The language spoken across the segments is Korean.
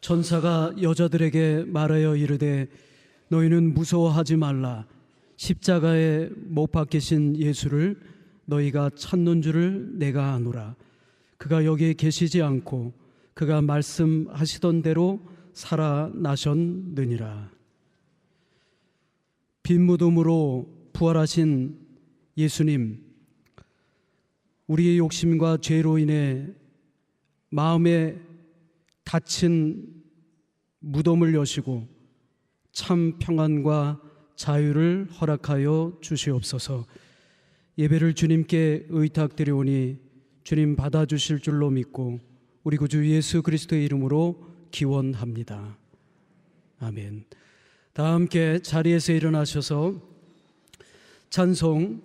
천사가 여자들에게 말하여 이르되 너희는 무서워하지 말라. 십자가에 못 박히신 예수를 너희가 찾는 줄을 내가 아노라. 그가 여기에 계시지 않고 그가 말씀하시던 대로 살아나셨느니라. 빈 무덤으로 부활하신 예수님, 우리의 욕심과 죄로 인해 마음에 닫힌 무덤을 여시고 참 평안과 자유를 허락하여 주시옵소서. 예배를 주님께 의탁드리오니 주님 받아주실 줄로 믿고 우리 구주 예수 그리스도의 이름으로 기원합니다. 아멘. 다 함께 자리에서 일어나셔서 찬송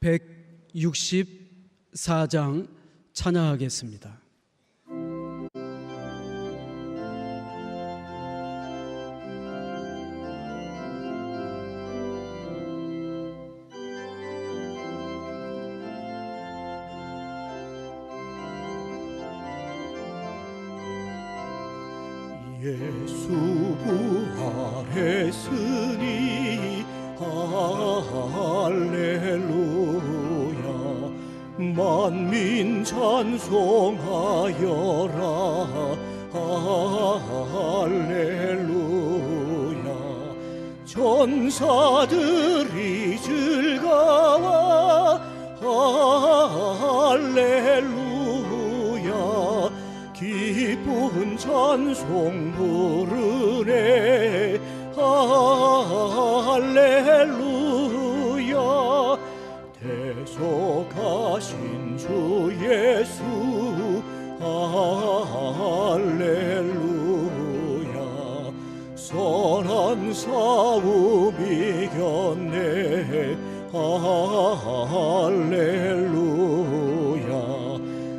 164장 찬양하겠습니다. 예수 부활했으니 할렐루야. 만민 찬송하여라. 할렐루야. 천사들이 즐거워 할렐루야. 기쁜 찬송 부르네. 할렐루야. 대속하신 주 예수. 할렐루야. 선한 싸움 이겼네. 할렐루야.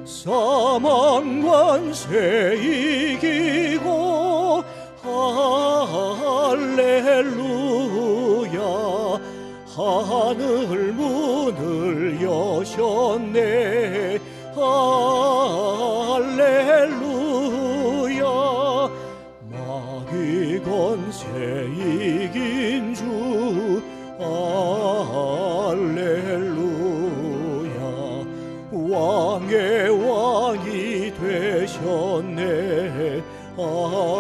사망 권세 이기고 할렐루야. 하늘 문을 여셨네. 할렐루야. 마귀 권세 이긴 주. 할렐루야. 왕의 왕이 되셨네. 할렐루야.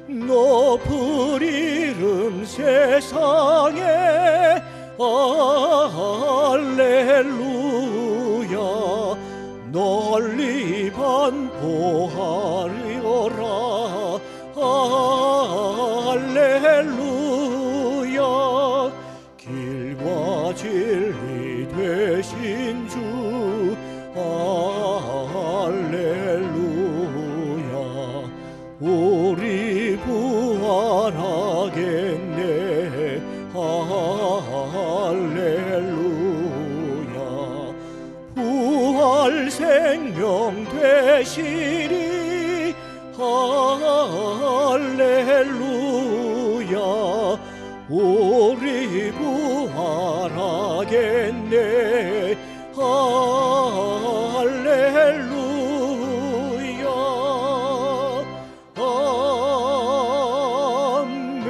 높은 이름 세상에. 할렐루야. 널리 반포하리어라. 할렐루야. 길과 진리 되신 주. 할렐루야. 우리 부활하겠네. 할렐루야. 부활 생명 되시리. 할렐루야. 우리 부활하겠네. 할렐루야. 아멘.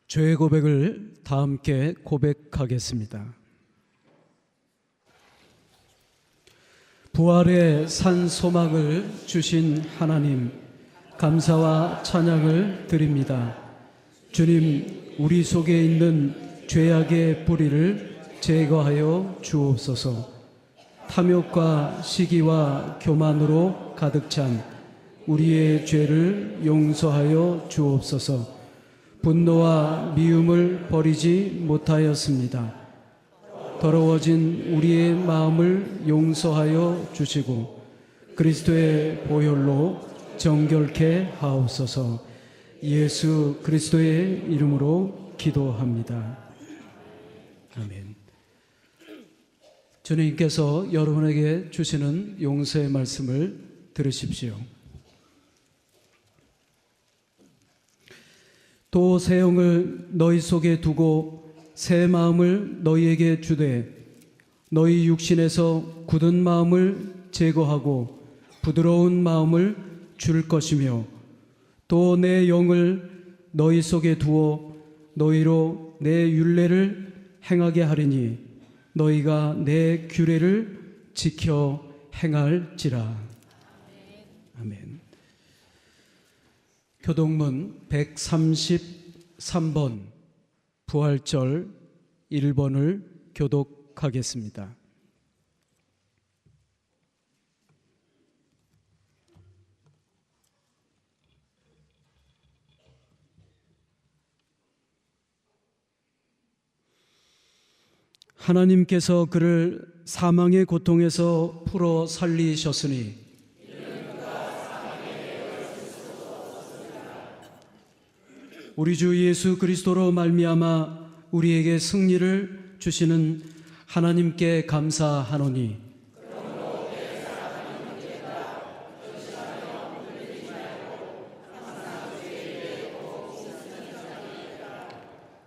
죄의 고백을 다 함께 고백하겠습니다. 부활의 산 소망을 주신 하나님, 감사와 찬양을 드립니다. 주님, 우리 속에 있는 죄악의 뿌리를 제거하여 주옵소서. 탐욕과 시기와 교만으로 가득 찬 우리의 죄를 용서하여 주옵소서. 분노와 미움을 버리지 못하였습니다. 더러워진 우리의 마음을 용서하여 주시고 그리스도의 보혈로 정결케 하옵소서. 예수 그리스도의 이름으로 기도합니다. 아멘. 주님께서 여러분에게 주시는 용서의 말씀을 들으십시오. 또 새 영을 너희 속에 두고 새 마음을 너희에게 주되 너희 육신에서 굳은 마음을 제거하고 부드러운 마음을 줄 것이며 또 내 영을 너희 속에 두어 너희로 내 율례를 행하게 하리니 너희가 내 규례를 지켜 행할지라. 아멘. 교동문 133번 부활절 1번을 교독하겠습니다. 하나님께서 그를 사망의 고통에서 풀어 살리셨으니 우리 주 예수 그리스도로 말미암아 우리에게 승리를 주시는 하나님께 감사하노니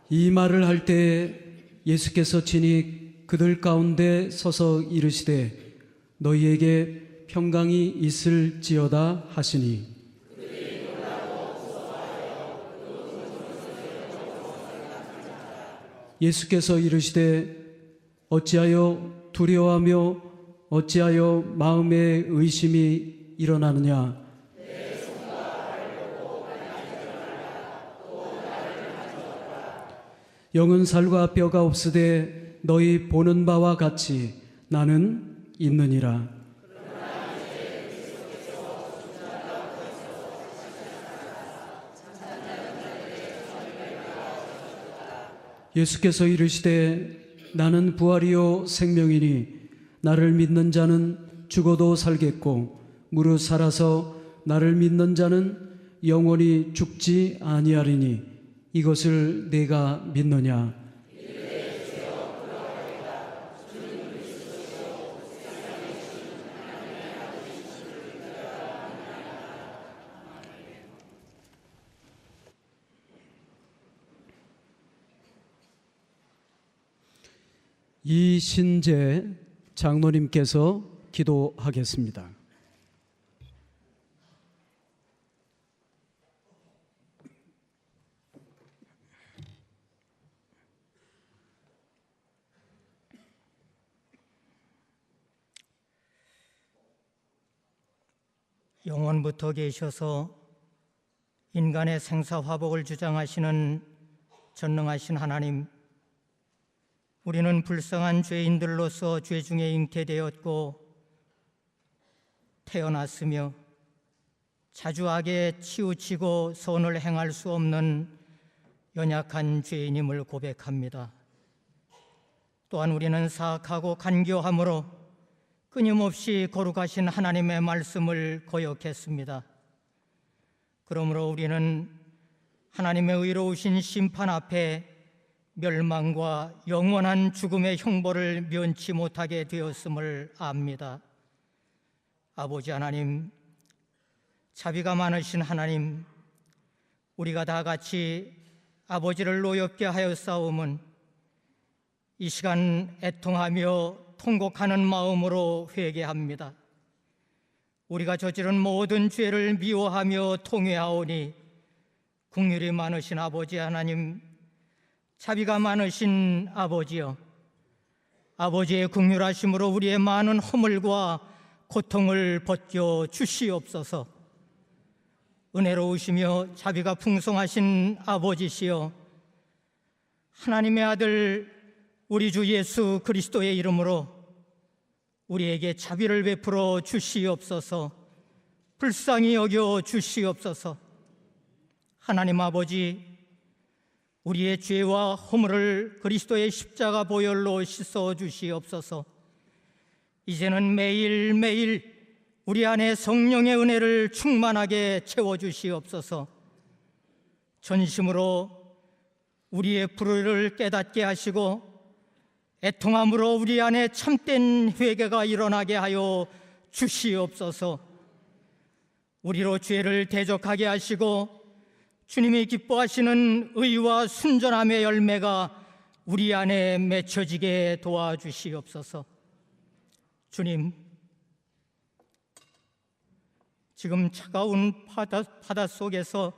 이 말을 할 때 예수께서 친히 그들 가운데 서서 이르시되 너희에게 평강이 있을지어다 하시니 예수께서 이르시되 어찌하여 두려워하며 어찌하여 마음에 의심이 일어나느냐 영은 살과 뼈가 없으되 너희 보는 바와 같이 나는 있느니라. 예수께서 이르시되 나는 부활이요 생명이니 나를 믿는 자는 죽어도 살겠고 무릇 살아서 나를 믿는 자는 영원히 죽지 아니하리니 이것을 내가 믿느냐? 이신재 장로님께서 기도하겠습니다. 영원부터 계셔서 인간의 생사화복을 주장하시는 전능하신 하나님, 우리는 불쌍한 죄인들로서 죄 중에 잉태되었고 태어났으며 자주 악에 치우치고 선을 행할 수 없는 연약한 죄인임을 고백합니다. 또한 우리는 사악하고 간교함으로 끊임없이 거룩하신 하나님의 말씀을 거역했습니다. 그러므로 우리는 하나님의 의로우신 심판 앞에 멸망과 영원한 죽음의 형벌을 면치 못하게 되었음을 압니다. 아버지 하나님, 자비가 많으신 하나님, 우리가 다 같이 아버지를 노엽게 하였사오면 이 시간 애통하며 통곡하는 마음으로 회개합니다. 우리가 저지른 모든 죄를 미워하며 통회하오니 긍휼이 많으신 아버지 하나님, 자비가 많으신 아버지여, 아버지의 긍휼하심으로 우리의 많은 허물과 고통을 벗겨 주시옵소서. 은혜로우시며 자비가 풍성하신 아버지시여, 하나님의 아들 우리 주 예수 그리스도의 이름으로 우리에게 자비를 베풀어 주시옵소서. 불쌍히 여겨 주시옵소서. 하나님 아버지, 우리의 죄와 허물을 그리스도의 십자가 보혈로 씻어 주시옵소서. 이제는 매일매일 우리 안에 성령의 은혜를 충만하게 채워 주시옵소서. 전심으로 우리의 불의를 깨닫게 하시고 애통함으로 우리 안에 참된 회개가 일어나게 하여 주시옵소서. 우리로 죄를 대적하게 하시고 주님이 기뻐하시는 의와 순전함의 열매가 우리 안에 맺혀지게 도와주시옵소서. 주님, 지금 차가운 바다 속에서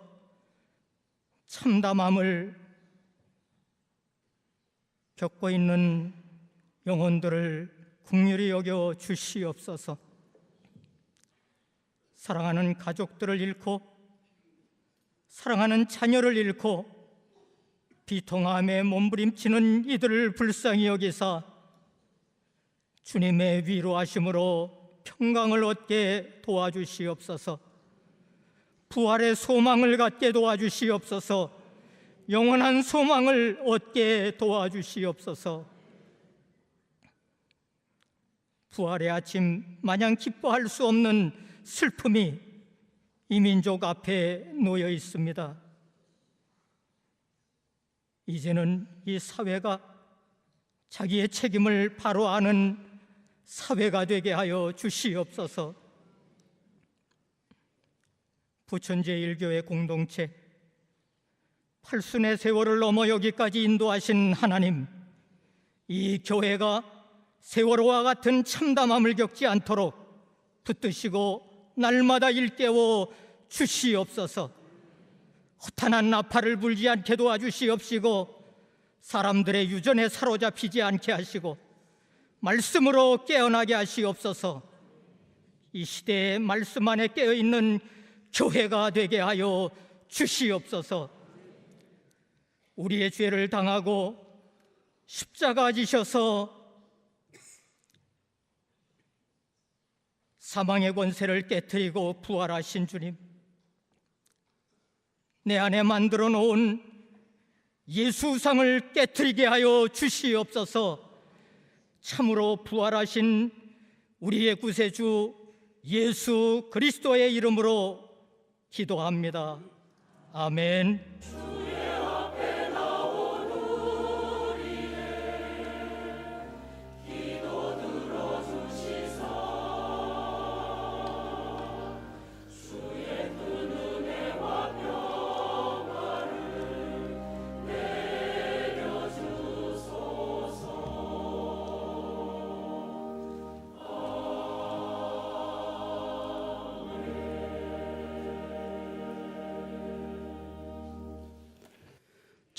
참담함을 겪고 있는 영혼들을 긍휼히 여겨 주시옵소서. 사랑하는 가족들을 잃고 사랑하는 자녀를 잃고 비통함에 몸부림치는 이들을 불쌍히 여기사 주님의 위로하심으로 평강을 얻게 도와주시옵소서. 부활의 소망을 갖게 도와주시옵소서. 영원한 소망을 얻게 도와주시옵소서. 부활의 아침 마냥 기뻐할 수 없는 슬픔이 이 민족 앞에 놓여 있습니다. 이제는 이 사회가 자기의 책임을 바로 아는 사회가 되게 하여 주시옵소서. 부천제일교회 공동체 팔순의 세월을 넘어 여기까지 인도하신 하나님, 이 교회가 세월호와 같은 참담함을 겪지 않도록 붙드시고 날마다 일깨워 주시옵소서. 허탄한 나팔을 불지 않게 도와주시옵시고 사람들의 유전에 사로잡히지 않게 하시고 말씀으로 깨어나게 하시옵소서. 이 시대에 말씀 안에 깨어있는 교회가 되게 하여 주시옵소서. 우리의 죄를 당하고 십자가 지셔서 사망의 권세를 깨뜨리고 부활하신 주님, 내 안에 만들어 놓은 예수상을 깨뜨리게 하여 주시옵소서. 참으로 부활하신 우리의 구세주 예수 그리스도의 이름으로 기도합니다. 아멘.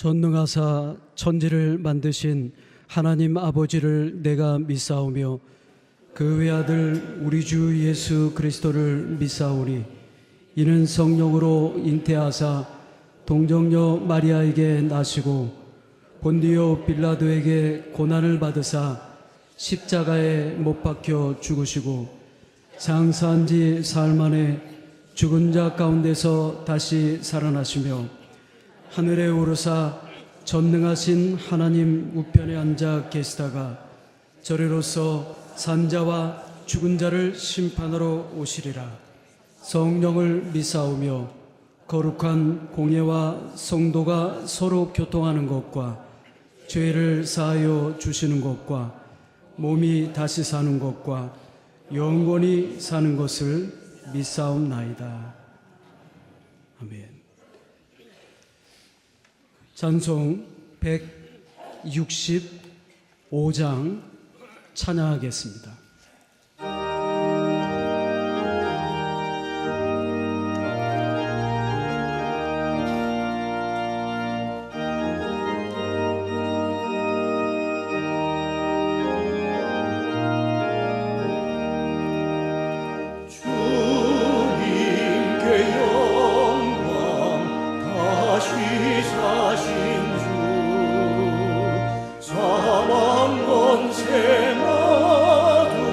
전능하사 천지를 만드신 하나님 아버지를 내가 믿사오며 그 외아들 우리 주 예수 그리스도를 믿사오니 이는 성령으로 잉태하사 동정녀 마리아에게 나시고 본디오 빌라도에게 고난을 받으사 십자가에 못 박혀 죽으시고 장사한 지 사흘 만에 죽은 자 가운데서 다시 살아나시며 하늘에 오르사 전능하신 하나님 우편에 앉아 계시다가 저리로서 산자와 죽은 자를 심판하러 오시리라. 성령을 믿사오며 거룩한 공예와 성도가 서로 교통하는 것과 죄를 사하여 주시는 것과 몸이 다시 사는 것과 영원히 사는 것을 믿사옵나이다. 아멘. 찬송 165장 찬양하겠습니다. 사망 권세 나도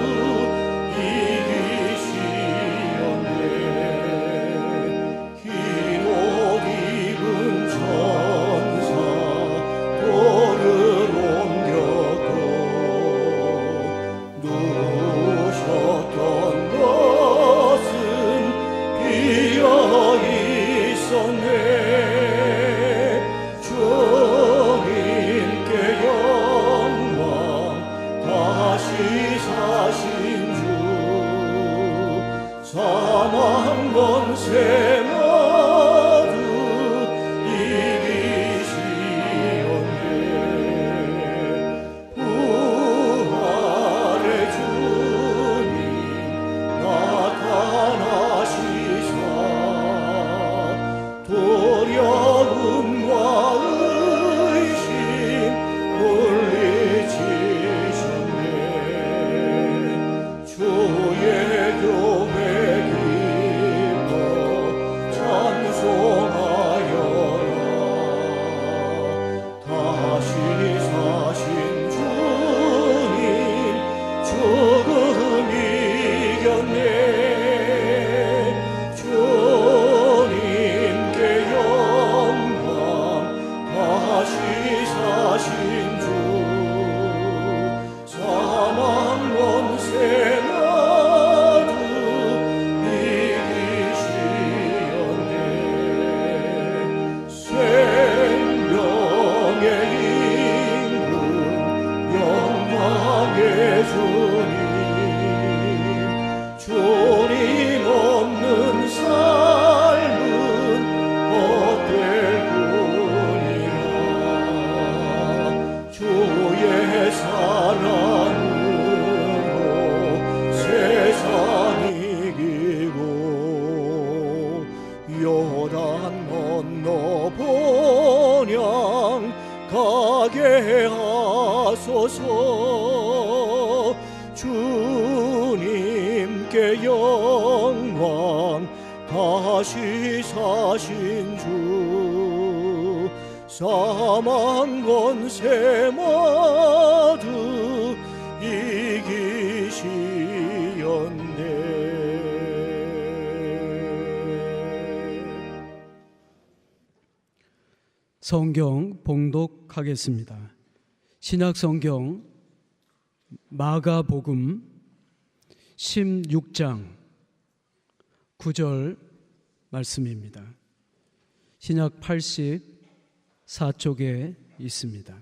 가게 하소서. 주님께 영광, 다시 사신 주. 사망 권세 모두 이기시었네. 성경 봉독하겠습니다. 신약 성경 마가복음 16장 9절 말씀입니다. 신약 84쪽에 있습니다.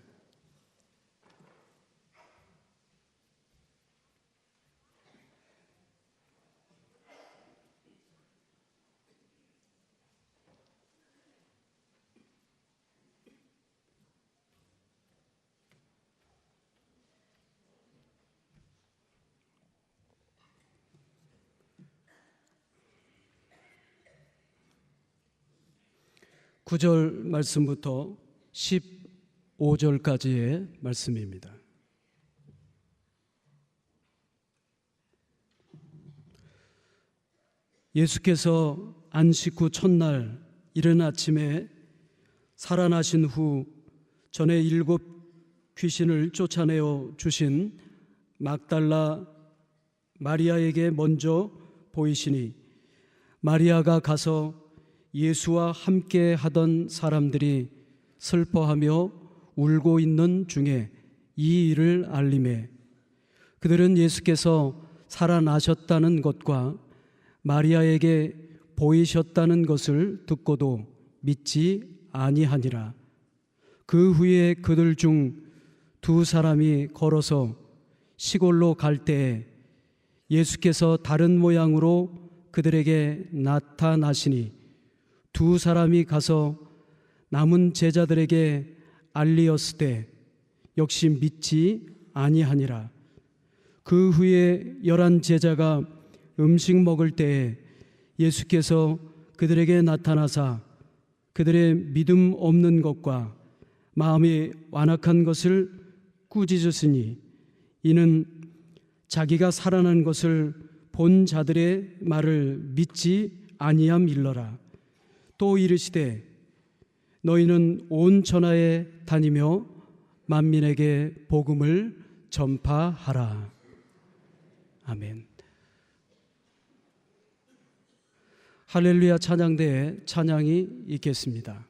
구절 말씀부터 15절까지의 말씀입니다. 예수께서 안식 후 첫날 이른 아침에 살아나신 후 전에 7 귀신을 쫓아내어 주신 막달라 마리아에게 먼저 보이시니 마리아가 가서 예수와 함께 하던 사람들이 슬퍼하며 울고 있는 중에 이 일을 알림해 그들은 예수께서 살아나셨다는 것과 마리아에게 보이셨다는 것을 듣고도 믿지 아니하니라. 그 후에 그들 중 2 사람이 걸어서 시골로 갈 때에 예수께서 다른 모양으로 그들에게 나타나시니 2 사람이 가서 남은 제자들에게 알리었으되 역시 믿지 아니하니라. 그 후에 11 제자가 음식 먹을 때에 예수께서 그들에게 나타나사 그들의 믿음 없는 것과 마음이 완악한 것을 꾸짖으시니 이는 자기가 살아난 것을 본 자들의 말을 믿지 아니함일러라. 또 이르시되 너희는 온 천하에 다니며 만민에게 복음을 전파하라. 아멘. 할렐루야 찬양대에 찬양이 있겠습니다.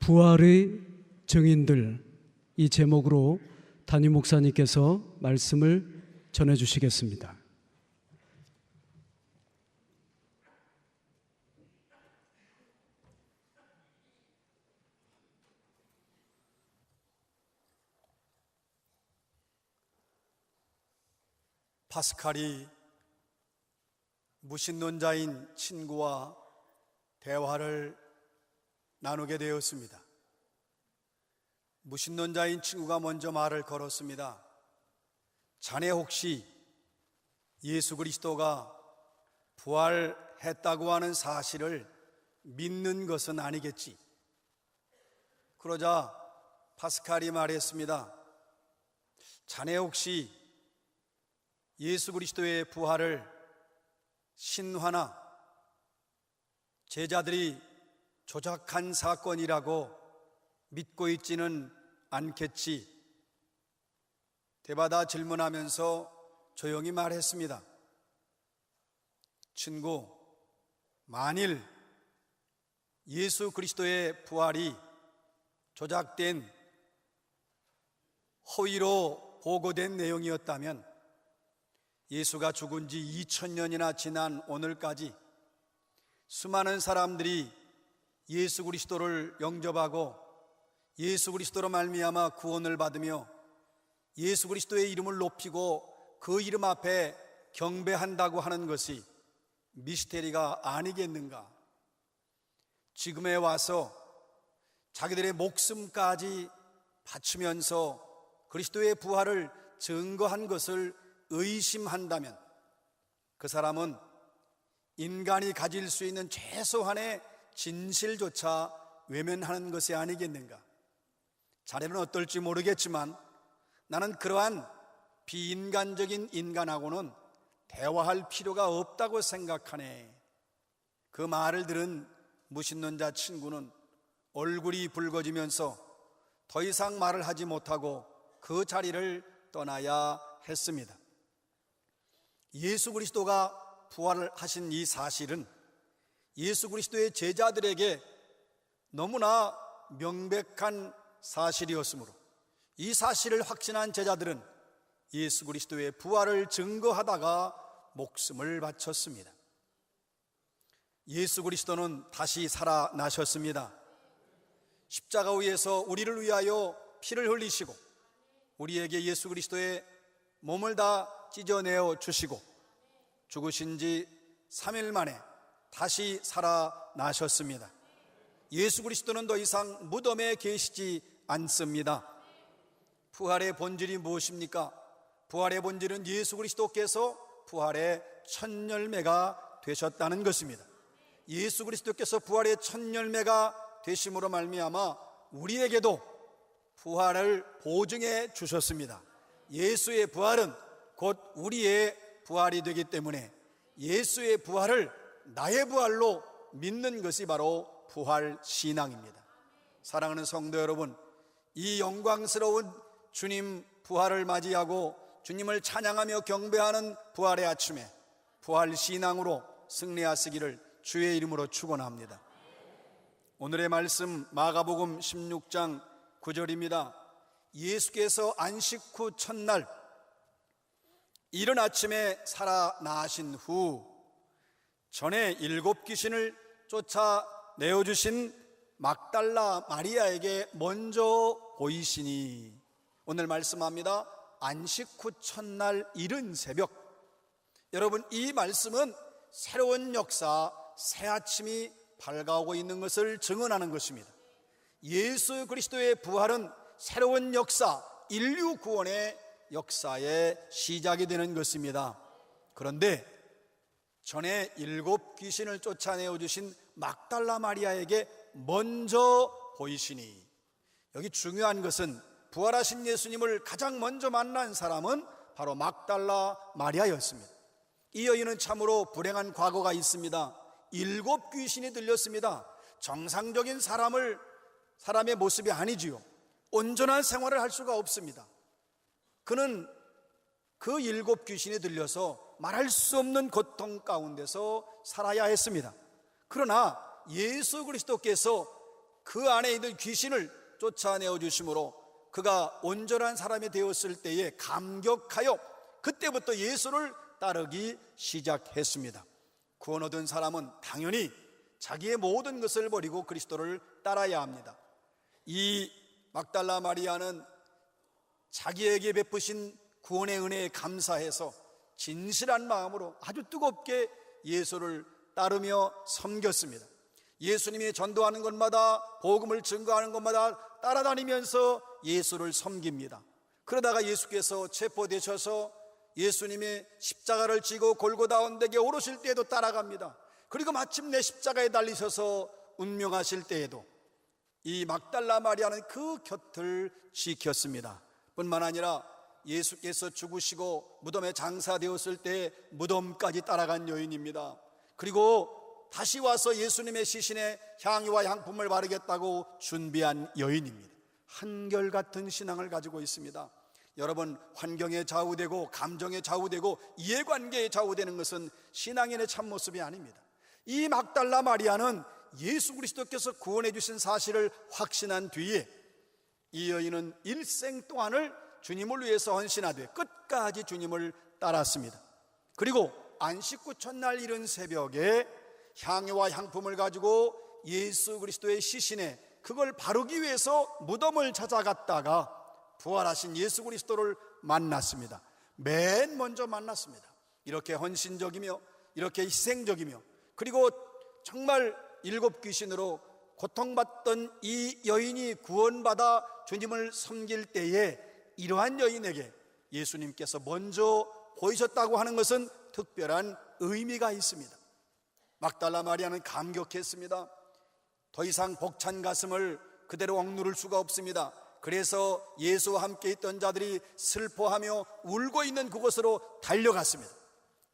부활의 증인들, 이 제목으로 담임 목사님께서 말씀을 전해 주시겠습니다. 파스칼이 무신론자인 친구와 대화를 나누게 되었습니다. 무신론자인 친구가 먼저 말을 걸었습니다. 자네 혹시 예수 그리스도가 부활했다고 하는 사실을 믿는 것은 아니겠지? 그러자 파스칼이 말했습니다. 자네 혹시 예수 그리스도의 부활을 신화나 제자들이 조작한 사건이라고 믿고 있지는 않겠지? 대받아 질문하면서 조용히 말했습니다. 친구, 만일 예수 그리스도의 부활이 조작된 허위로 보고된 내용이었다면 예수가 죽은 지 2000년이나 지난 오늘까지 수많은 사람들이 예수 그리스도를 영접하고 예수 그리스도로 말미암아 구원을 받으며 예수 그리스도의 이름을 높이고 그 이름 앞에 경배한다고 하는 것이 미스테리가 아니겠는가? 지금에 와서 자기들의 목숨까지 바치면서 그리스도의 부활을 증거한 것을 의심한다면 그 사람은 인간이 가질 수 있는 최소한의 진실조차 외면하는 것이 아니겠는가? 자네는 어떨지 모르겠지만 나는 그러한 비인간적인 인간하고는 대화할 필요가 없다고 생각하네. 그 말을 들은 무신론자 친구는 얼굴이 붉어지면서 더 이상 말을 하지 못하고 그 자리를 떠나야 했습니다. 예수 그리스도가 부활을 하신 이 사실은 예수 그리스도의 제자들에게 너무나 명백한 사실이었으므로 이 사실을 확신한 제자들은 예수 그리스도의 부활을 증거하다가 목숨을 바쳤습니다. 예수 그리스도는 다시 살아나셨습니다. 십자가 위에서 우리를 위하여 피를 흘리시고 우리에게 예수 그리스도의 몸을 다 찢어내어 주시고 죽으신 지 3일 만에 다시 살아나셨습니다. 예수 그리스도는 더 이상 무덤에 계시지 않습니다. 부활의 본질이 무엇입니까? 부활의 본질은 예수 그리스도께서 부활의 첫 열매가 되셨다는 것입니다. 예수 그리스도께서 부활의 첫 열매가 되심으로 말미암아 우리에게도 부활을 보증해 주셨습니다. 예수의 부활은 곧 우리의 부활이 되기 때문에 예수의 부활을 나의 부활로 믿는 것이 바로 부활 신앙입니다. 사랑하는 성도 여러분, 이 영광스러운 주님 부활을 맞이하고 주님을 찬양하며 경배하는 부활의 아침에 부활 신앙으로 승리하시기를 주의 이름으로 축원합니다. 오늘의 말씀 마가복음 16장 9절입니다. 예수께서 안식 후 첫날 이른 아침에 살아나신 후 전에 7 귀신을 쫓아내어주신 막달라 마리아에게 먼저 보이시니, 오늘 말씀합니다. 안식 후 첫날 이른 새벽. 여러분, 이 말씀은 새로운 역사, 새 아침이 밝아오고 있는 것을 증언하는 것입니다. 예수 그리스도의 부활은 새로운 역사, 인류 구원의 역사의 시작이 되는 것입니다. 그런데 전에 7 귀신을 쫓아내어 주신 막달라 마리아에게 먼저 보이시니, 여기 중요한 것은 부활하신 예수님을 가장 먼저 만난 사람은 바로 막달라 마리아였습니다. 이 여인은 참으로 불행한 과거가 있습니다. 7 귀신이 들렸습니다. 정상적인 사람의 모습이 아니지요. 온전한 생활을 할 수가 없습니다. 그는 그 7 귀신이 들려서 말할 수 없는 고통 가운데서 살아야 했습니다. 그러나 예수 그리스도께서 그 안에 있는 귀신을 쫓아내어 주심으로 그가 온전한 사람이 되었을 때에 감격하여 그때부터 예수를 따르기 시작했습니다. 구원 얻은 사람은 당연히 자기의 모든 것을 버리고 그리스도를 따라야 합니다. 이 막달라 마리아는 자기에게 베푸신 구원의 은혜에 감사해서 진실한 마음으로 아주 뜨겁게 예수를 따르며 섬겼습니다. 예수님이 전도하는 곳마다, 복음을 증거하는 곳마다 따라다니면서 예수를 섬깁니다. 그러다가 예수께서 체포되셔서 예수님이 십자가를 지고 골고다 언덕에 오르실 때에도 따라갑니다. 그리고 마침내 십자가에 달리셔서 운명하실 때에도 이 막달라 마리아는 그 곁을 지켰습니다. 뿐만 아니라 예수께서 죽으시고 무덤에 장사되었을 때 무덤까지 따라간 여인입니다. 그리고 다시 와서 예수님의 시신에 향유와 향품을 바르겠다고 준비한 여인입니다. 한결같은 신앙을 가지고 있습니다. 여러분, 환경에 좌우되고 감정에 좌우되고 이해관계에 좌우되는 것은 신앙인의 참모습이 아닙니다. 이 막달라 마리아는 예수 그리스도께서 구원해 주신 사실을 확신한 뒤에 이 여인은 일생 동안을 주님을 위해서 헌신하되 끝까지 주님을 따랐습니다. 그리고 안식 후 첫날 이른 새벽에 향유와 향품을 가지고 예수 그리스도의 시신에 그걸 바르기 위해서 무덤을 찾아갔다가 부활하신 예수 그리스도를 만났습니다. 맨 먼저 만났습니다. 이렇게 헌신적이며 이렇게 희생적이며 그리고 정말 7 귀신으로 고통받던 이 여인이 구원받아 주님을 섬길 때에 이러한 여인에게 예수님께서 먼저 보이셨다고 하는 것은 특별한 의미가 있습니다. 막달라 마리아는 감격했습니다. 더 이상 벅찬 가슴을 그대로 억누를 수가 없습니다. 그래서 예수와 함께 있던 자들이 슬퍼하며 울고 있는 그곳으로 달려갔습니다.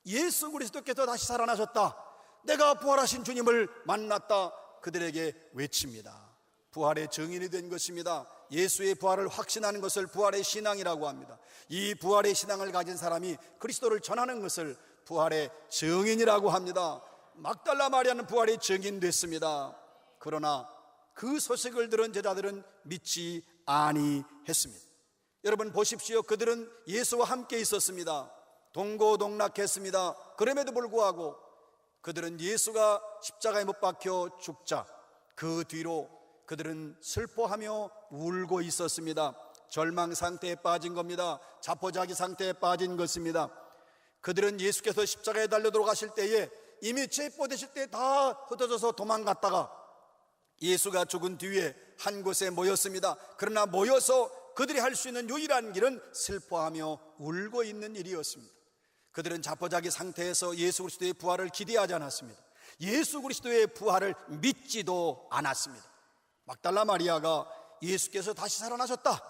예수 그리스도께서 다시 살아나셨다, 내가 부활하신 주님을 만났다, 그들에게 외칩니다. 부활의 증인이 된 것입니다. 예수의 부활을 확신하는 것을 부활의 신앙이라고 합니다. 이 부활의 신앙을 가진 사람이 그리스도를 전하는 것을 부활의 증인이라고 합니다. 막달라 마리아는 부활의 증인됐습니다. 그러나 그 소식을 들은 제자들은 믿지 아니했습니다. 여러분 보십시오. 그들은 예수와 함께 있었습니다. 동고동락했습니다. 그럼에도 불구하고 그들은 예수가 십자가에 못 박혀 죽자 그 뒤로 그들은 슬퍼하며 울고 있었습니다. 절망 상태에 빠진 겁니다. 자포자기 상태에 빠진 것입니다. 그들은 예수께서 십자가에 달려 돌아가실 때에 이미 체포되실 때 다 흩어져서 도망갔다가 예수가 죽은 뒤에 한 곳에 모였습니다. 그러나 모여서 그들이 할 수 있는 유일한 길은 슬퍼하며 울고 있는 일이었습니다. 그들은 자포자기 상태에서 예수 그리스도의 부활을 기대하지 않았습니다. 예수 그리스도의 부활을 믿지도 않았습니다. 막달라 마리아가 예수께서 다시 살아나셨다,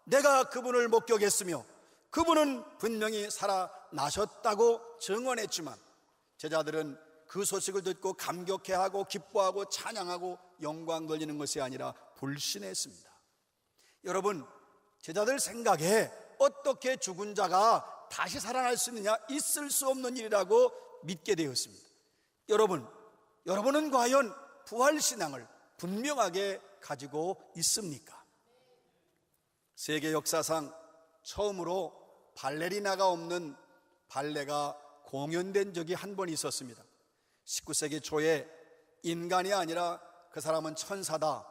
내가 그분을 목격했으며 그분은 분명히 살아나셨다고 증언했지만 제자들은 그 소식을 듣고 감격해하고 기뻐하고 찬양하고 영광 돌리는 것이 아니라 불신했습니다. 여러분, 제자들 생각에 어떻게 죽은 자가 다시 살아날 수 있느냐, 있을 수 없는 일이라고 믿게 되었습니다. 여러분은 과연 부활신앙을 분명하게 가지고 있습니까? 세계 역사상 처음으로 발레리나가 없는 발레가 공연된 적이 한 번 있었습니다. 19세기 초에 인간이 아니라 그 사람은 천사다,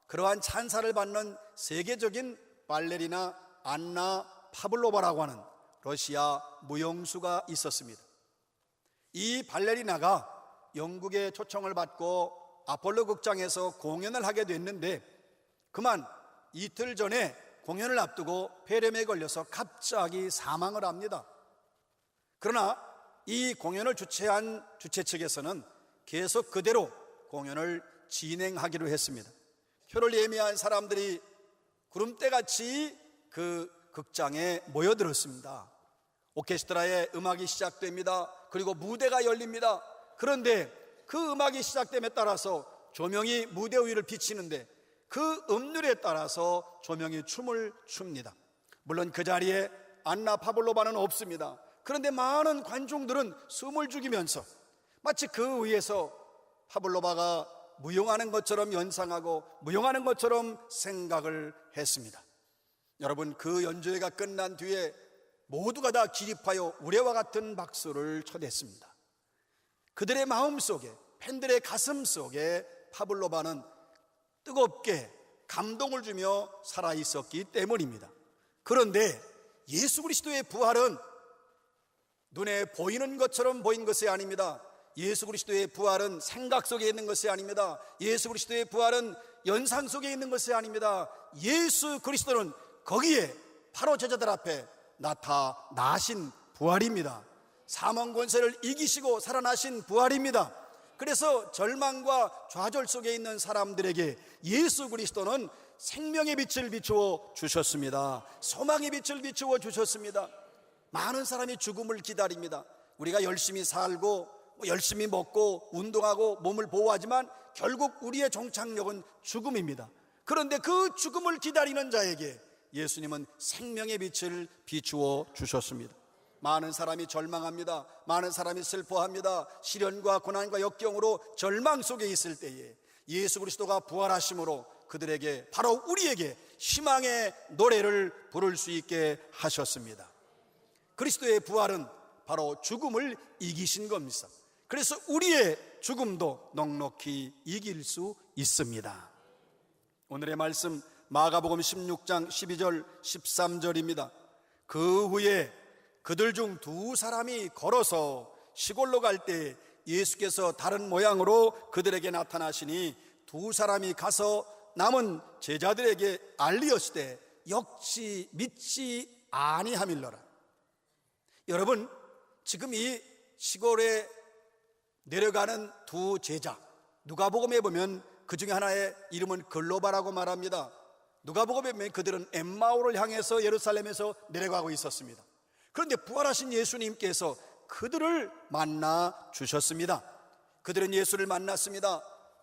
그러한 찬사를 받는 세계적인 발레리나 안나 파블로바라고 하는 러시아 무용수가 있었습니다. 이 발레리나가 영국의 초청을 받고 아폴로 극장에서 공연을 하게 됐는데 그만 이틀 전에 공연을 앞두고 폐렴에 걸려서 갑자기 사망을 합니다. 그러나 이 공연을 주최한 주최 측에서는 계속 그대로 공연을 진행하기로 했습니다. 표를 예매한 사람들이 구름대같이 그 극장에 모여들었습니다. 오케스트라의 음악이 시작됩니다. 그리고 무대가 열립니다. 그런데 그 음악이 시작됨에 따라서 조명이 무대 위를 비치는데 그 음률에 따라서 조명이 춤을 춥니다. 물론 그 자리에 안나 파블로바는 없습니다. 그런데 많은 관중들은 숨을 죽이면서 마치 그 위에서 파블로바가 무용하는 것처럼 연상하고 무용하는 것처럼 생각을 했습니다. 여러분, 그 연주회가 끝난 뒤에 모두가 다 기립하여 우레와 같은 박수를 쳐댔습니다. 그들의 마음속에, 팬들의 가슴 속에 파블로바는 뜨겁게 감동을 주며 살아있었기 때문입니다. 그런데 예수 그리스도의 부활은 눈에 보이는 것처럼 보인 것이 아닙니다. 예수 그리스도의 부활은 생각 속에 있는 것이 아닙니다. 예수 그리스도의 부활은 연상 속에 있는 것이 아닙니다. 예수 그리스도는 거기에 바로 제자들 앞에 나타나신 부활입니다. 사망 권세를 이기시고 살아나신 부활입니다. 그래서 절망과 좌절 속에 있는 사람들에게 예수 그리스도는 생명의 빛을 비추어 주셨습니다. 소망의 빛을 비추어 주셨습니다. 많은 사람이 죽음을 기다립니다. 우리가 열심히 살고 열심히 먹고 운동하고 몸을 보호하지만 결국 우리의 종착역은 죽음입니다. 그런데 그 죽음을 기다리는 자에게 예수님은 생명의 빛을 비추어 주셨습니다. 많은 사람이 절망합니다. 많은 사람이 슬퍼합니다. 시련과 고난과 역경으로 절망 속에 있을 때에 예수 그리스도가 부활하심으로 그들에게, 바로 우리에게 희망의 노래를 부를 수 있게 하셨습니다. 그리스도의 부활은 바로 죽음을 이기신 겁니다. 그래서 우리의 죽음도 넉넉히 이길 수 있습니다. 오늘의 말씀 마가복음 16장 12절 13절입니다. 그 후에 그들 중 두 사람이 걸어서 시골로 갈 때 예수께서 다른 모양으로 그들에게 나타나시니 두 사람이 가서 남은 제자들에게 알리었으되 역시 믿지 아니하밀러라. 여러분, 지금 이 시골에 내려가는 두 제자, 누가복음에 보면 그 중에 하나의 이름은 글로바라고 말합니다. 누가복음에 보면 그들은 엠마오를 향해서 예루살렘에서 내려가고 있었습니다. 그런데 부활하신 예수님께서 그들을 만나 주셨습니다. 그들은 예수를 만났습니다.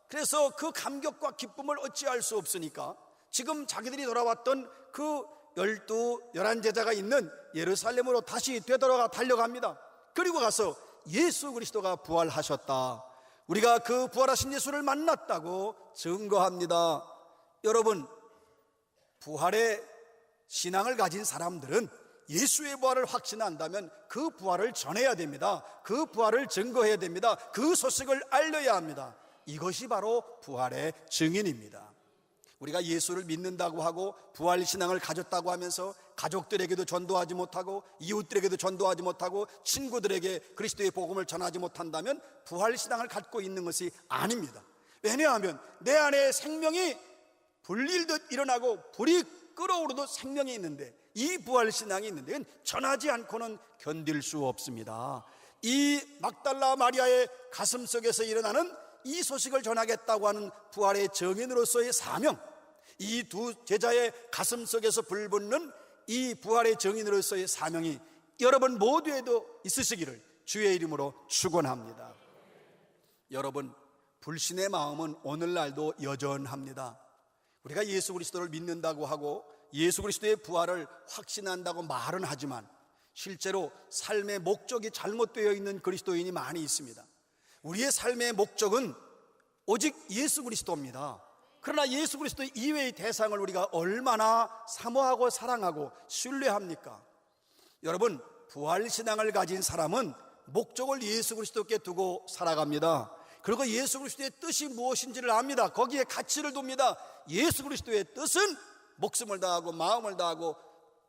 그래서 그 감격과 기쁨을 어찌할 수 없으니까 지금 자기들이 돌아왔던 그 11 제자가 있는 예루살렘으로 다시 되돌아가 달려갑니다. 그리고 가서 예수 그리스도가 부활하셨다, 우리가 그 부활하신 예수를 만났다고 증거합니다. 여러분, 부활의 신앙을 가진 사람들은 예수의 부활을 확신한다면 그 부활을 전해야 됩니다. 그 부활을 증거해야 됩니다. 그 소식을 알려야 합니다. 이것이 바로 부활의 증인입니다. 우리가 예수를 믿는다고 하고 부활신앙을 가졌다고 하면서 가족들에게도 전도하지 못하고 이웃들에게도 전도하지 못하고 친구들에게 그리스도의 복음을 전하지 못한다면 부활신앙을 갖고 있는 것이 아닙니다. 왜냐하면 내 안에 생명이 불릴듯 일어나고 불이 끓어오르듯 생명이 있는데, 이 부활신앙이 있는데 전하지 않고는 견딜 수 없습니다. 이 막달라 마리아의 가슴 속에서 일어나는 이 소식을 전하겠다고 하는 부활의 증인으로서의 사명, 이 두 제자의 가슴 속에서 불붙는 이 부활의 증인으로서의 사명이 여러분 모두에도 있으시기를 주의 이름으로 축원합니다. 여러분, 불신의 마음은 오늘날도 여전합니다. 우리가 예수 그리스도를 믿는다고 하고 예수 그리스도의 부활을 확신한다고 말은 하지만 실제로 삶의 목적이 잘못되어 있는 그리스도인이 많이 있습니다. 우리의 삶의 목적은 오직 예수 그리스도입니다. 그러나 예수 그리스도 이외의 대상을 우리가 얼마나 사모하고 사랑하고 신뢰합니까? 여러분, 부활신앙을 가진 사람은 목적을 예수 그리스도께 두고 살아갑니다. 그리고 예수 그리스도의 뜻이 무엇인지를 압니다. 거기에 가치를 둡니다. 예수 그리스도의 뜻은 목숨을 다하고 마음을 다하고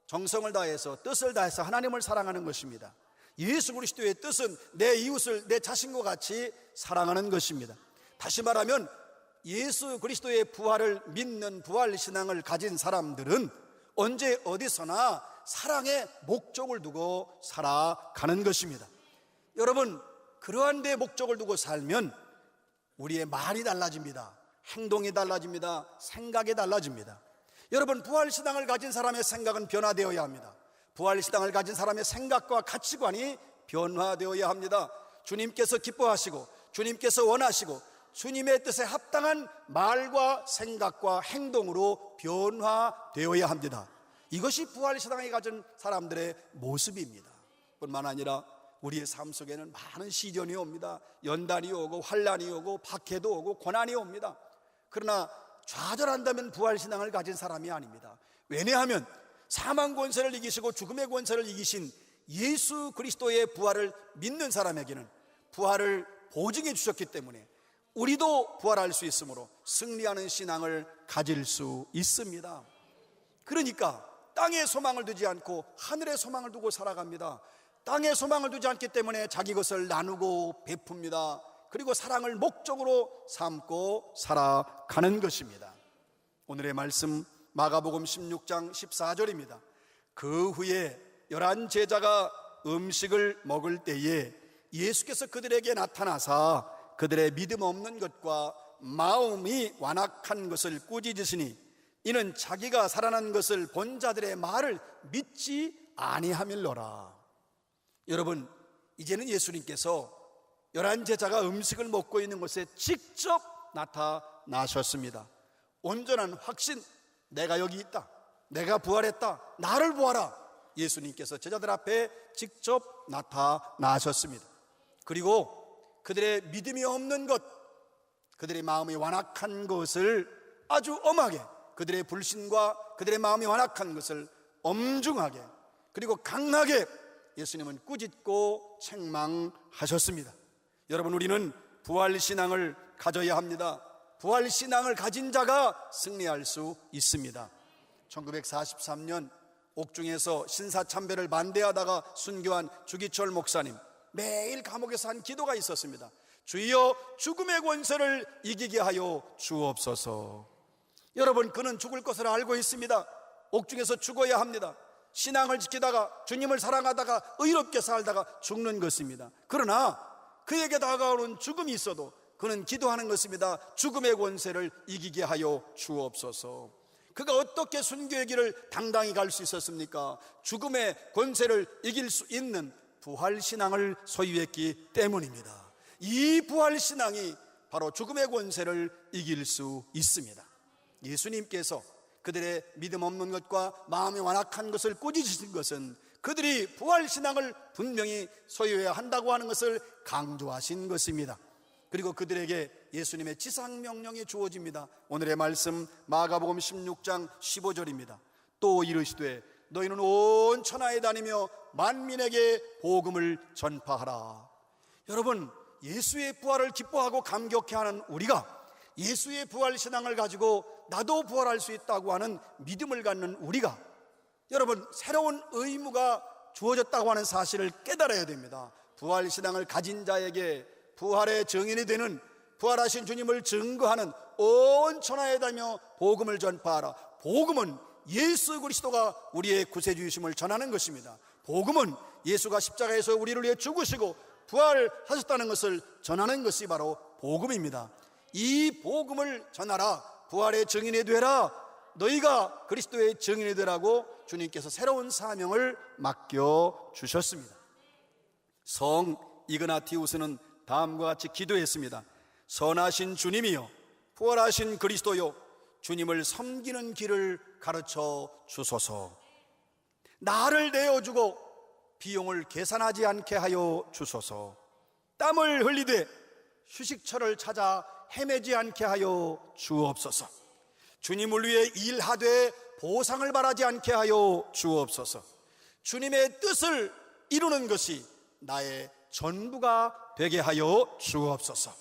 정성을 다해서 뜻을 다해서 하나님을 사랑하는 것입니다. 예수 그리스도의 뜻은 내 이웃을 내 자신과 같이 사랑하는 것입니다. 다시 말하면 예수 그리스도의 부활을 믿는 부활신앙을 가진 사람들은 언제 어디서나 사랑의 목적을 두고 살아가는 것입니다. 여러분, 그러한 데 목적을 두고 살면 우리의 말이 달라집니다. 행동이 달라집니다. 생각이 달라집니다. 여러분, 부활신앙을 가진 사람의 생각은 변화되어야 합니다. 부활신앙을 가진 사람의 생각과 가치관이 변화되어야 합니다. 주님께서 기뻐하시고 주님께서 원하시고 주님의 뜻에 합당한 말과 생각과 행동으로 변화되어야 합니다. 이것이 부활신앙에 가진 사람들의 모습입니다. 뿐만 아니라 우리의 삶 속에는 많은 시련이 옵니다. 연단이 오고 환난이 오고 박해도 오고 고난이 옵니다. 그러나 좌절한다면 부활신앙을 가진 사람이 아닙니다. 왜냐하면 사망 권세를 이기시고 죽음의 권세를 이기신 예수 그리스도의 부활을 믿는 사람에게는 부활을 보증해 주셨기 때문에 우리도 부활할 수 있으므로 승리하는 신앙을 가질 수 있습니다. 그러니까 땅에 소망을 두지 않고 하늘에 소망을 두고 살아갑니다. 땅에 소망을 두지 않기 때문에 자기 것을 나누고 베풉니다. 그리고 사랑을 목적으로 삼고 살아가는 것입니다. 오늘의 말씀 마가복음 16장 14절입니다. 그 후에 11 제자가 음식을 먹을 때에 예수께서 그들에게 나타나사 그들의 믿음 없는 것과 마음이 완악한 것을 꾸짖으시니 이는 자기가 살아난 것을 본 자들의 말을 믿지 아니함일러라. 여러분, 이제는 예수님께서 11 제자가 음식을 먹고 있는 곳에 직접 나타나셨습니다. 온전한 확신, 내가 여기 있다, 내가 부활했다, 나를 보아라. 예수님께서 제자들 앞에 직접 나타나셨습니다. 그리고 그들의 믿음이 없는 것, 그들의 마음이 완악한 것을 아주 엄하게, 그들의 불신과 그들의 마음이 완악한 것을 엄중하게 그리고 강하게 예수님은 꾸짖고 책망하셨습니다. 여러분, 우리는 부활신앙을 가져야 합니다. 부활신앙을 가진 자가 승리할 수 있습니다. 1943년 옥중에서 신사참배를 반대하다가 순교한 주기철 목사님, 매일 감옥에서 한 기도가 있었습니다. 주여, 죽음의 권세를 이기게 하여 주옵소서. 여러분, 그는 죽을 것을 알고 있습니다. 옥중에서 죽어야 합니다. 신앙을 지키다가 주님을 사랑하다가 의롭게 살다가 죽는 것입니다. 그러나 그에게 다가오는 죽음이 있어도 그는 기도하는 것입니다. 죽음의 권세를 이기게 하여 주옵소서. 그가 어떻게 순교의 길을 당당히 갈 수 있었습니까? 죽음의 권세를 이길 수 있는 부활신앙을 소유했기 때문입니다. 이 부활신앙이 바로 죽음의 권세를 이길 수 있습니다. 예수님께서 그들의 믿음 없는 것과 마음이 완악한 것을 꾸짖으신 것은 그들이 부활신앙을 분명히 소유해야 한다고 하는 것을 강조하신 것입니다. 그리고 그들에게 예수님의 지상명령이 주어집니다. 오늘의 말씀 마가복음 16장 15절입니다. 또 이르시되 너희는 온 천하에 다니며 만민에게 복음을 전파하라. 여러분, 예수의 부활을 기뻐하고 감격해하는 우리가, 예수의 부활 신앙을 가지고 나도 부활할 수 있다고 하는 믿음을 갖는 우리가, 여러분, 새로운 의무가 주어졌다고 하는 사실을 깨달아야 됩니다. 부활 신앙을 가진 자에게 부활의 증인이 되는, 부활하신 주님을 증거하는 온 천하에 다니며 복음을 전파하라. 복음은 예수 그리스도가 우리의 구세주이심을 전하는 것입니다. 복음은 예수가 십자가에서 우리를 위해 죽으시고 부활하셨다는 것을 전하는 것이 바로 복음입니다. 이 복음을 전하라. 부활의 증인이 되라. 너희가 그리스도의 증인이 되라고 주님께서 새로운 사명을 맡겨주셨습니다. 성 이그나티우스는 다음과 같이 기도했습니다. 선하신 주님이여, 부활하신 그리스도여, 주님을 섬기는 길을 가르쳐 주소서. 나를 내어주고 비용을 계산하지 않게 하여 주소서. 땀을 흘리되 휴식처를 찾아 헤매지 않게 하여 주옵소서. 주님을 위해 일하되 보상을 바라지 않게 하여 주옵소서. 주님의 뜻을 이루는 것이 나의 전부가 되게 하여 주옵소서.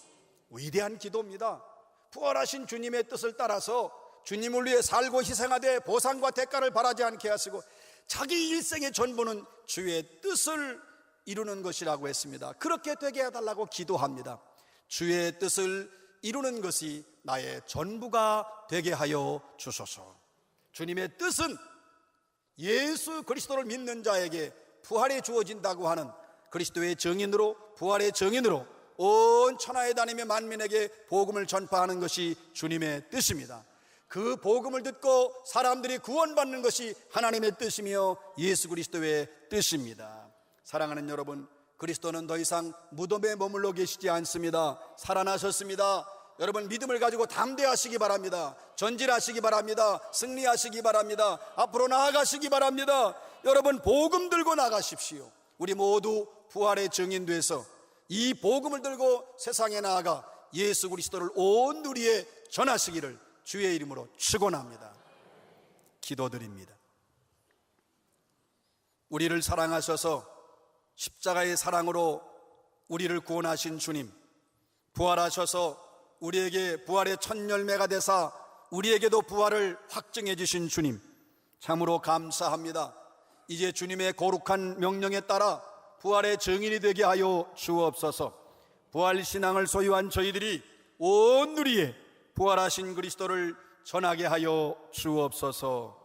위대한 기도입니다. 부활하신 주님의 뜻을 따라서 주님을 위해 살고 희생하되 보상과 대가를 바라지 않게 하시고 자기 일생의 전부는 주의 뜻을 이루는 것이라고 했습니다. 그렇게 되게 해달라고 기도합니다. 주의 뜻을 이루는 것이 나의 전부가 되게 하여 주소서. 주님의 뜻은 예수 그리스도를 믿는 자에게 부활이 주어진다고 하는 그리스도의 증인으로, 부활의 증인으로 온 천하에 다니며 만민에게 복음을 전파하는 것이 주님의 뜻입니다. 그 복음을 듣고 사람들이 구원받는 것이 하나님의 뜻이며 예수 그리스도의 뜻입니다. 사랑하는 여러분, 그리스도는 더 이상 무덤에 머물러 계시지 않습니다. 살아나셨습니다. 여러분, 믿음을 가지고 담대하시기 바랍니다. 전진하시기 바랍니다. 승리하시기 바랍니다. 앞으로 나아가시기 바랍니다. 여러분, 복음 들고 나가십시오. 우리 모두 부활의 증인 돼서 이 복음을 들고 세상에 나아가 예수 그리스도를 온 누리에 전하시기를 주의 이름으로 축원합니다. 기도드립니다. 우리를 사랑하셔서 십자가의 사랑으로 우리를 구원하신 주님, 부활하셔서 우리에게 부활의 첫 열매가 되사 우리에게도 부활을 확증해 주신 주님, 참으로 감사합니다. 이제 주님의 거룩한 명령에 따라 부활의 증인이 되게 하여 주옵소서. 부활 신앙을 소유한 저희들이 온 누리에 부활하신 그리스도를 전하게 하여 주옵소서.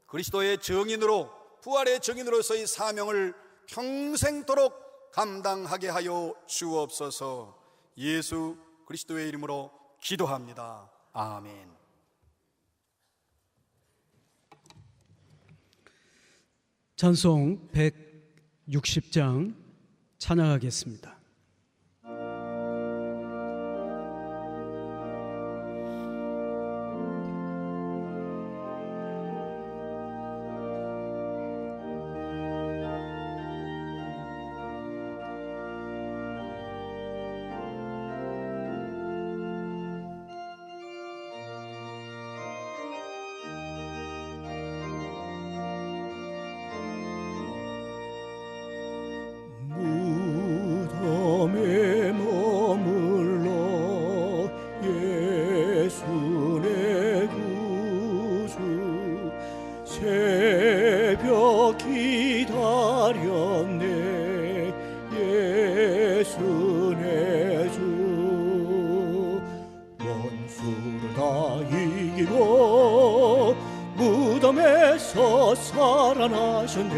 그리스도의 증인으로, 부활의 증인으로서의 사명을 평생토록 감당하게 하여 주옵소서. 예수 그리스도의 이름으로 기도합니다. 아멘. 찬송 160장 찬양하겠습니다. 무덤에 머물러 예수 내 구주, 새벽 기다렸네 예수 내 주. 원수를 다 이기고 무덤에서 살아나셨네.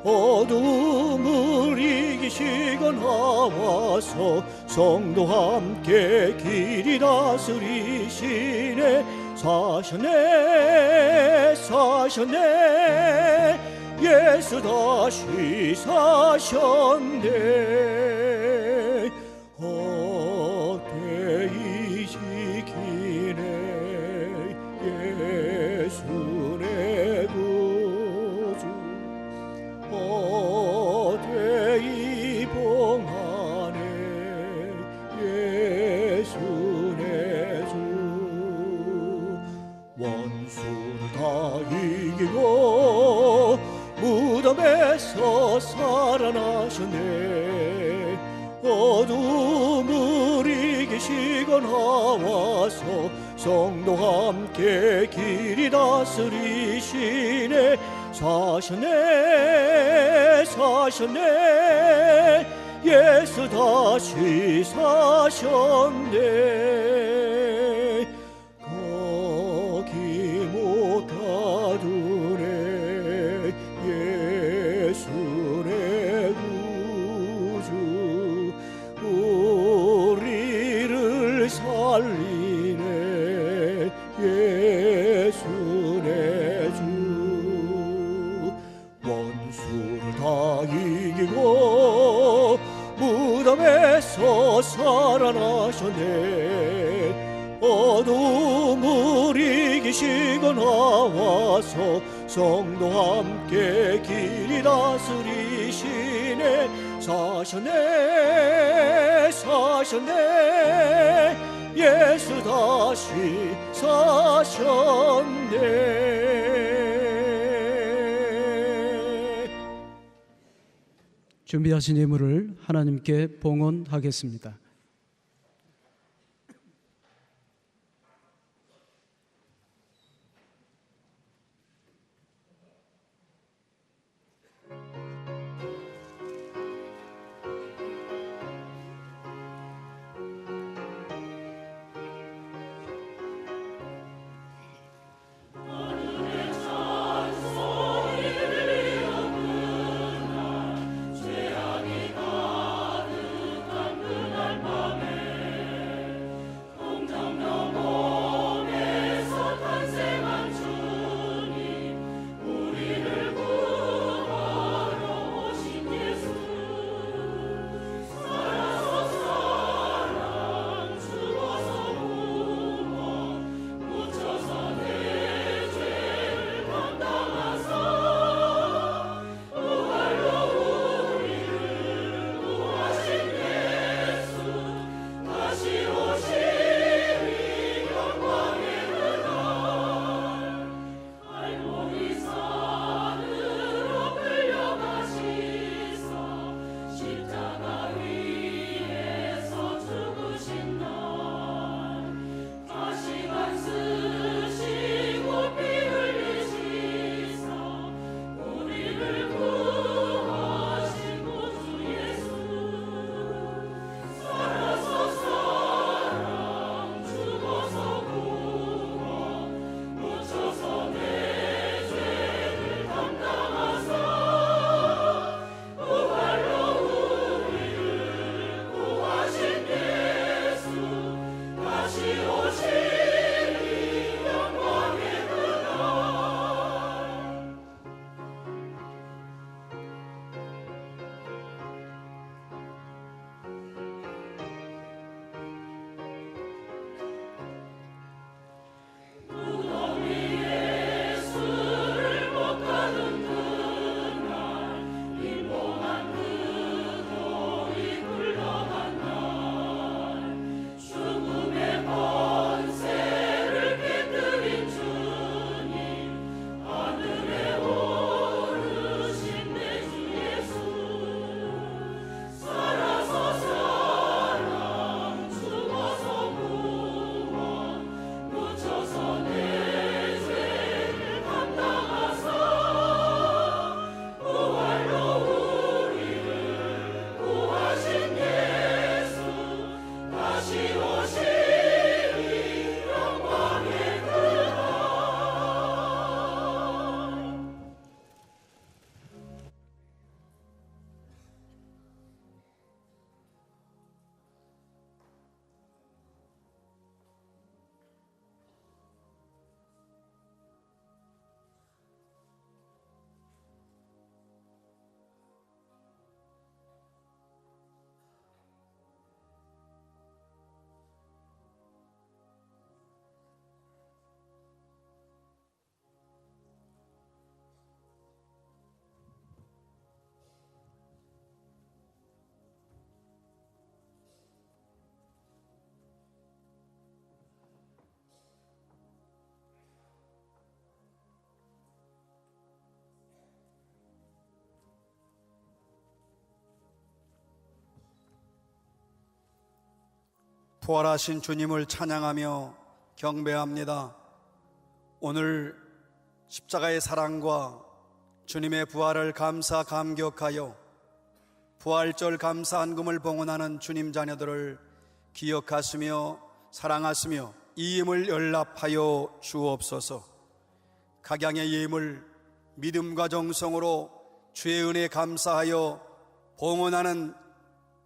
어둠을 이기시고 나와서 성도 함께 길이 다스리시네. 사셨네 사셨네 예수 다시 사셨네. 헛되이 지키네 예수 내 구주. 어대이 봉하네 예수 내 주. 원수를 다 무덤에서 살아나셨네. 어둠을 이기시고 나와서 성도와 함께 길이 다스리시네. 사셨네 사셨네 예수 다시 사셨네. 거기 못 가두네 예수 내 구주. 우리를 살리네 예수 내 주. 원수를 다 이기고 무덤에서 살아나셨네. 어둠을 이기시고 나와서 성도와 함께 길이 다스리시네. 사셨네 사셨네 예수 다시 사셨네. 준비하신 예물을 하나님께 봉헌하겠습니다. 부활하신 주님을 찬양하며 경배합니다. 오늘 십자가의 사랑과 주님의 부활을 감격하여 부활절 감사 한금을 봉헌하는 주님 자녀들을 기억하시며 사랑하시며 이 힘을 연락하여 주옵소서. 각양의 힘을 믿음과 정성으로 주의 은혜에 감사하여 봉헌하는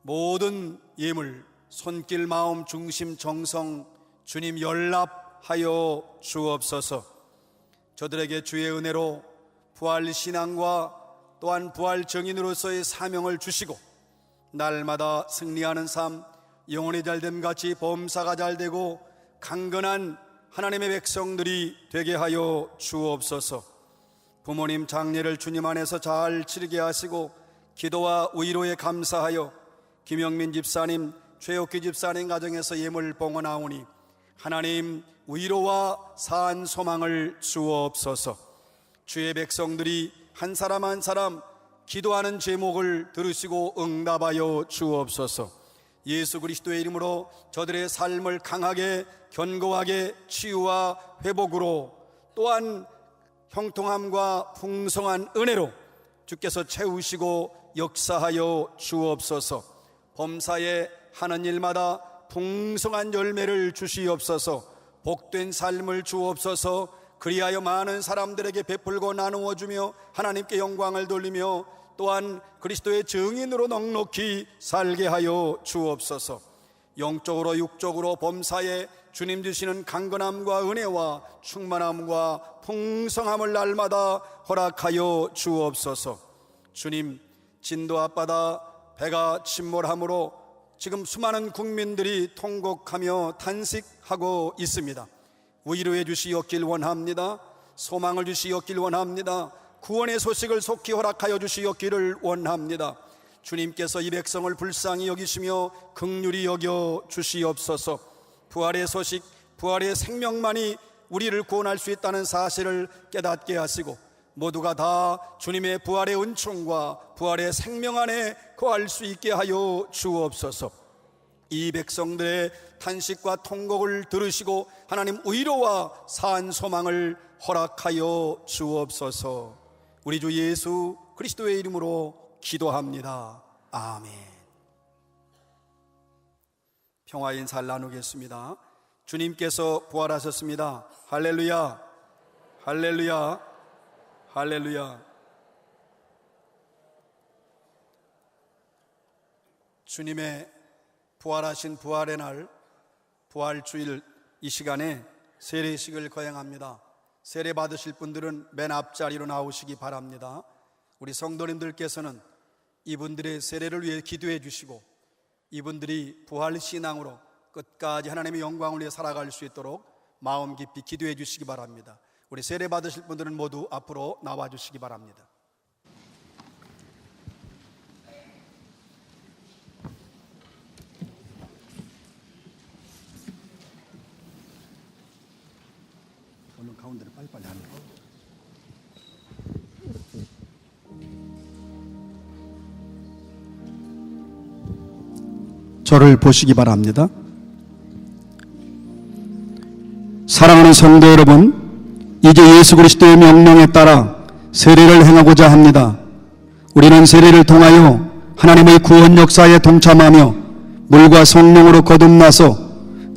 모든 힘을 손길 마음 중심 정성 주님 연락하여 주옵소서. 저들에게 주의 은혜로 부활 신앙과 또한 부활 증인으로서의 사명을 주시고 날마다 승리하는 삶, 영혼이 잘됨 같이 범사가 잘되고 강건한 하나님의 백성들이 되게 하여 주옵소서. 부모님 장례를 주님 안에서 잘 치르게 하시고 기도와 위로에 감사하여 김영민 집사님, 최옥기 집사님 가정에서 예물 봉헌하오니 하나님 위로와 사한 소망을 주옵소서. 주의 백성들이 한 사람 한 사람 기도하는 제목을 들으시고 응답하여 주옵소서. 예수 그리스도의 이름으로 저들의 삶을 강하게 견고하게 치유와 회복으로 또한 형통함과 풍성한 은혜로 주께서 채우시고 역사하여 주옵소서. 범사에 하는 일마다 풍성한 열매를 주시옵소서. 복된 삶을 주옵소서. 그리하여 많은 사람들에게 베풀고 나누어 주며 하나님께 영광을 돌리며 또한 그리스도의 증인으로 넉넉히 살게 하여 주옵소서. 영적으로 육적으로 범사에 주님 주시는 강건함과 은혜와 충만함과 풍성함을 날마다 허락하여 주옵소서. 주님, 진도 앞바다 배가 침몰함으로 지금 수많은 국민들이 통곡하며 탄식하고 있습니다. 위로해 주시옵길 원합니다. 소망을 주시옵길 원합니다. 구원의 소식을 속히 허락하여 주시옵기를 원합니다. 주님께서 이 백성을 불쌍히 여기시며 긍휼히 여겨 주시옵소서. 부활의 소식, 부활의 생명만이 우리를 구원할 수 있다는 사실을 깨닫게 하시고 모두가 다 주님의 부활의 은총과 부활의 생명 안에 거할 수 있게 하여 주옵소서. 이 백성들의 탄식과 통곡을 들으시고 하나님 위로와 사한 소망을 허락하여 주옵소서. 우리 주 예수 그리스도의 이름으로 기도합니다. 아멘. 평화의 인사를 나누겠습니다. 주님께서 부활하셨습니다. 할렐루야, 할렐루야, 할렐루야. 주님의 부활하신 부활의 날, 부활주일 이 시간에 세례식을 거행합니다. 세례 받으실 분들은 맨 앞자리로 나오시기 바랍니다. 우리 성도님들께서는 이분들의 세례를 위해 기도해 주시고 이분들이 부활신앙으로 끝까지 하나님의 영광을 위해 살아갈 수 있도록 마음 깊이 기도해 주시기 바랍니다. 우리 세례 받으실 분들은 모두 앞으로 나와 주시기 바랍니다. 얼른 가운데로 빨리빨리 하는 거. 저를 보시기 바랍니다. 사랑하는 성도 여러분, 이제 예수 그리스도의 명령에 따라 세례를 행하고자 합니다. 우리는 세례를 통하여 하나님의 구원 역사에 동참하며 물과 성령으로 거듭나서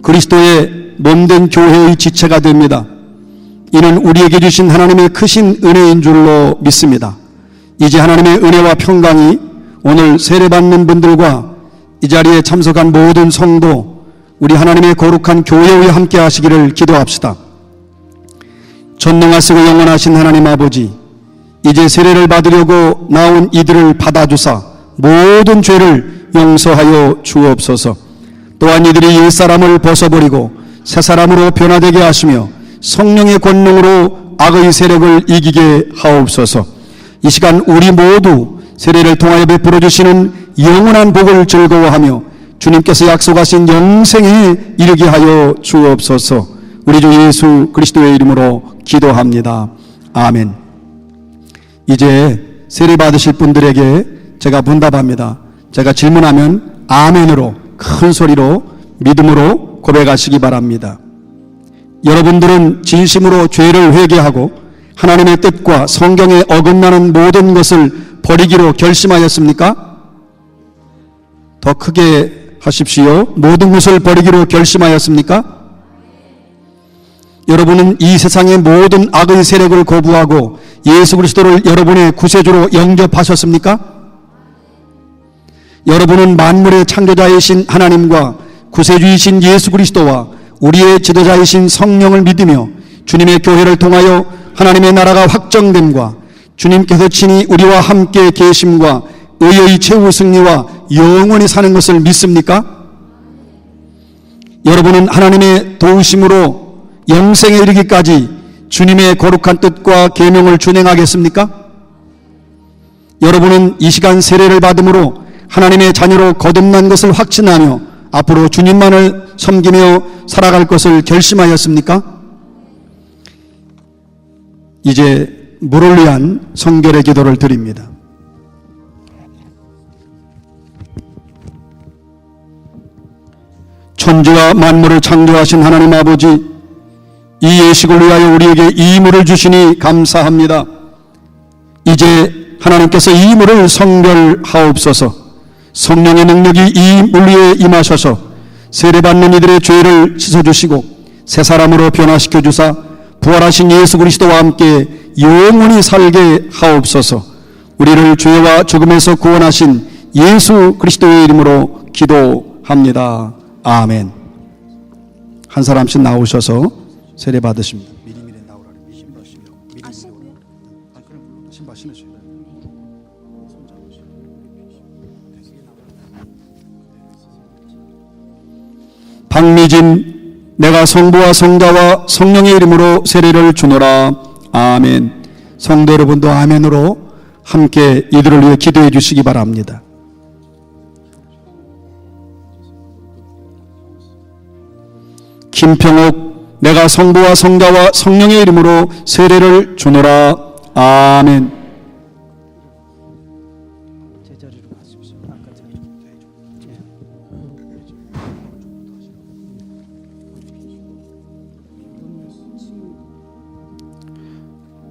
그리스도의 몸된 교회의 지체가 됩니다. 이는 우리에게 주신 하나님의 크신 은혜인 줄로 믿습니다. 이제 하나님의 은혜와 평강이 오늘 세례받는 분들과 이 자리에 참석한 모든 성도, 우리 하나님의 거룩한 교회에 함께 하시기를 기도합시다. 전능하시고 영원하신 하나님 아버지, 이제 세례를 받으려고 나온 이들을 받아주사 모든 죄를 용서하여 주옵소서. 또한 이들이 옛사람을 벗어버리고 새사람으로 변화되게 하시며 성령의 권능으로 악의 세력을 이기게 하옵소서. 이 시간 우리 모두 세례를 통하여 베풀어 주시는 영원한 복을 즐거워하며 주님께서 약속하신 영생에 이르게 하여 주옵소서. 우리 주 예수 그리스도의 이름으로 기도합니다. 아멘. 이제 세례 받으실 분들에게 제가 문답합니다. 제가 질문하면 아멘으로 큰 소리로 믿음으로 고백하시기 바랍니다. 여러분들은 진심으로 죄를 회개하고 하나님의 뜻과 성경에 어긋나는 모든 것을 버리기로 결심하였습니까? 더 크게 하십시오. 모든 것을 버리기로 결심하였습니까? 여러분은 이 세상의 모든 악의 세력을 거부하고 예수 그리스도를 여러분의 구세주로 영접하셨습니까? 여러분은 만물의 창조자이신 하나님과 구세주이신 예수 그리스도와 우리의 지도자이신 성령을 믿으며 주님의 교회를 통하여 하나님의 나라가 확정됨과 주님께서 친히 우리와 함께 계심과 의의 최후 승리와 영원히 사는 것을 믿습니까? 여러분은 하나님의 도우심으로 영생에 이르기까지 주님의 거룩한 뜻과 계명을 준행하겠습니까? 여러분은 이 시간 세례를 받음으로 하나님의 자녀로 거듭난 것을 확신하며 앞으로 주님만을 섬기며 살아갈 것을 결심하였습니까? 이제 물을 위한 성결의 기도를 드립니다. 천지와 만물을 창조하신 하나님 아버지, 이 예식을 위하여 우리에게 이 물을 주시니 감사합니다. 이제 하나님께서 이 물을 성결하옵소서. 성령의 능력이 이 물 위에 임하셔서 세례받는 이들의 죄를 씻어주시고 새 사람으로 변화시켜 주사 부활하신 예수 그리스도와 함께 영원히 살게 하옵소서. 우리를 죄와 죽음에서 구원하신 예수 그리스도의 이름으로 기도합니다. 아멘. 한 사람씩 나오셔서 세례 받으십니다. 미리미리 나오라. 신발 신으세요. 박미진, 내가 성부와 성자와 성령의 이름으로 세례를 주노라. 아멘. 성도 여러분도 아멘으로 함께 이들을 위해 기도해 주시기 바랍니다. 김평옥, 내가 성부와 성자와 성령의 이름으로 세례를 주노라. 아멘.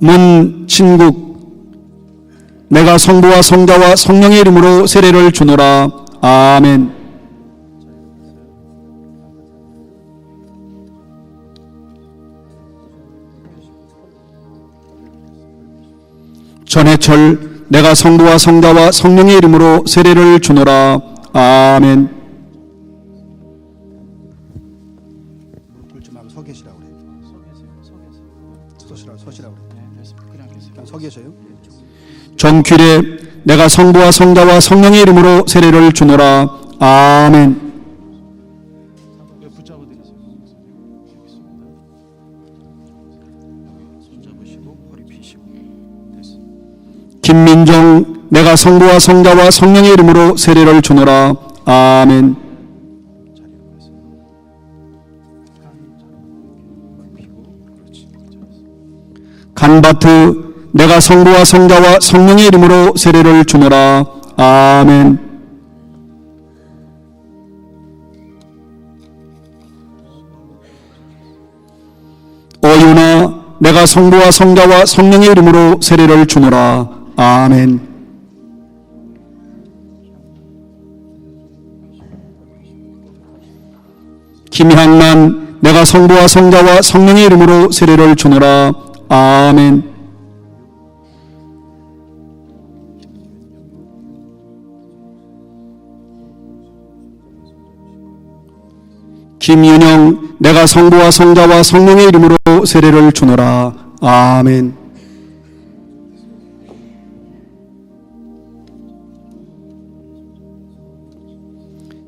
문친국, 내가 성부와 성자와 성령의 이름으로 세례를 주노라. 아멘. 전해철, 내가 성부와 성자와 성령의 이름으로 세례를 주노라. 아멘. 굴지 말고 서 계시라고 그래. 서시라고 그래. 그냥 서 계셔요. 정규례, 내가 성부와 성자와 성령의 이름으로 세례를 주노라. 아멘. 김민정, 내가 성부와 성자와 성령의 이름으로 세례를 주노라. 아멘. 간바트, 내가 성부와 성자와 성령의 이름으로 세례를 주노라. 아멘. 어윤아, 내가 성부와 성자와 성령의 이름으로 세례를 주노라. 아멘. 김향만, 내가 성부와 성자와 성령의 이름으로 세례를 주노라. 아멘. 김윤영, 내가 성부와 성자와 성령의 이름으로 세례를 주노라. 아멘.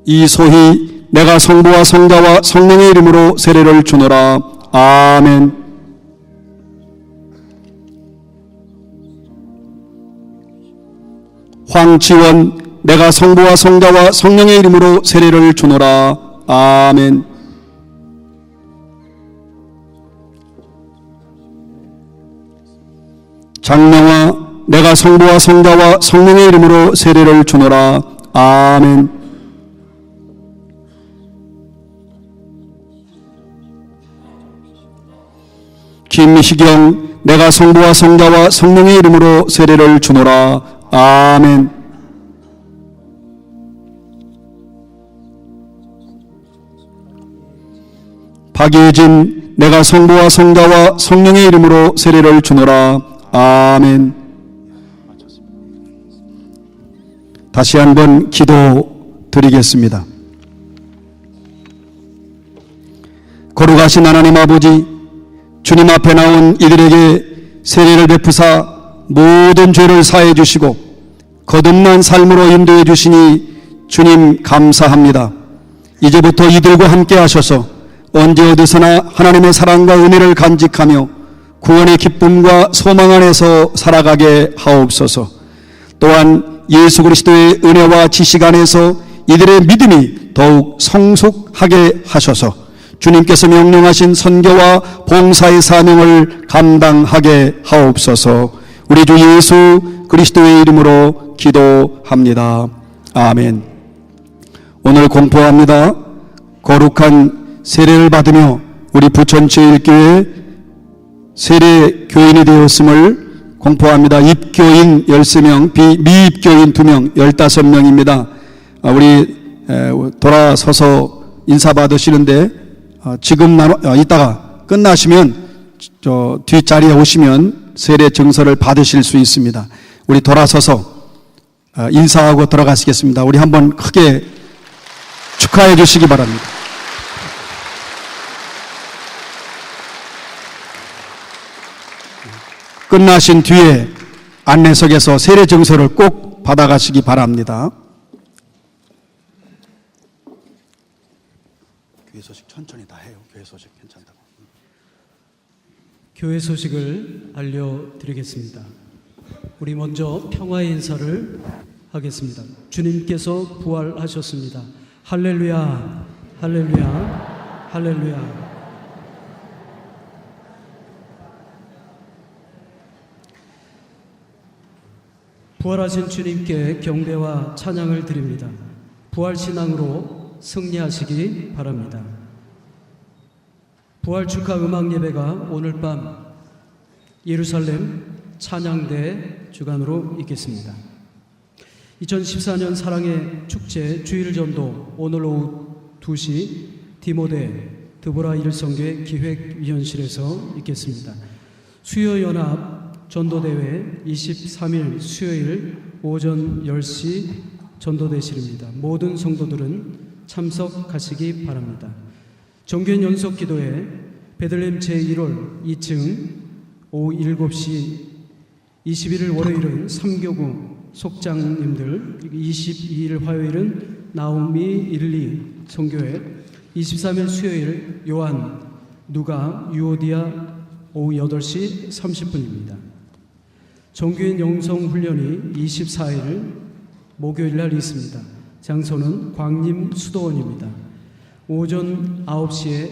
이소희, 내가 성부와 성자와 성령의 이름으로 세례를 주노라. 아멘. 황지원, 내가 성부와 성자와 성령의 이름으로 세례를 주노라. 아멘. 장명아, 내가 성부와 성자와 성령의 이름으로 세례를 주노라. 아멘. 김미시경 내가 성부와 성자와 성령의 이름으로 세례를 주노라. 아멘. 박예진 내가 성부와 성자와 성령의 이름으로 세례를 주노라. 아멘. 다시 한번 기도 드리겠습니다. 거룩하신 하나님 아버지, 주님 앞에 나온 이들에게 세례를 베푸사 모든 죄를 사해 주시고 거듭난 삶으로 인도해 주시니 주님 감사합니다. 이제부터 이들과 함께 하셔서 언제 어디서나 하나님의 사랑과 은혜를 간직하며 구원의 기쁨과 소망 안에서 살아가게 하옵소서. 또한 예수 그리스도의 은혜와 지식 안에서 이들의 믿음이 더욱 성숙하게 하셔서 주님께서 명령하신 선교와 봉사의 사명을 감당하게 하옵소서. 우리 주 예수 그리스도의 이름으로 기도합니다. 아멘. 오늘 공포합니다. 거룩한 세례를 받으며 우리 부천제일교회 세례 교인이 되었음을 공포합니다. 입교인 13명, 미입교인 2명, 15명입니다. 우리 돌아서서 인사 받으시는데 지금 이따가 끝나시면 저 뒷자리에 오시면 세례 증서를 받으실 수 있습니다. 우리 돌아서서 인사하고 들어가시겠습니다. 우리 한번 크게 축하해 주시기 바랍니다. 끝나신 뒤에 안내석에서 세례 증서를 꼭 받아가시기 바랍니다. 교회 소식 천천히 다 해요. 교회 소식 괜찮다고. 교회 소식을 알려드리겠습니다. 우리 먼저 평화의 인사를 하겠습니다. 주님께서 부활하셨습니다. 할렐루야, 할렐루야, 할렐루야. 부활하신 주님께 경배와 찬양을 드립니다. 부활신앙으로 승리하시기 바랍니다. 부활 축하 음악 예배가 오늘 밤 예루살렘 찬양대 주관으로 있겠습니다. 2014년 사랑의 축제 주일전도 오늘 오후 2시 디모데 드보라 일성교회 기획위원실에서 있겠습니다. 수요연합 전도대회 23일 수요일 오전 10시 전도대실입니다. 모든 성도들은 참석하시기 바랍니다. 정규인 연속기도회 베들레헴 제1홀 2층 오후 7시 21일 월요일은 3교구 속장님들, 22일 화요일은 나오미 1, 2 성교회, 23일 수요일 요한, 누가, 유오디아 오후 8시 30분입니다. 정규인 영성훈련이 24일 목요일 날 있습니다. 장소는 광림 수도원입니다. 오전 9시에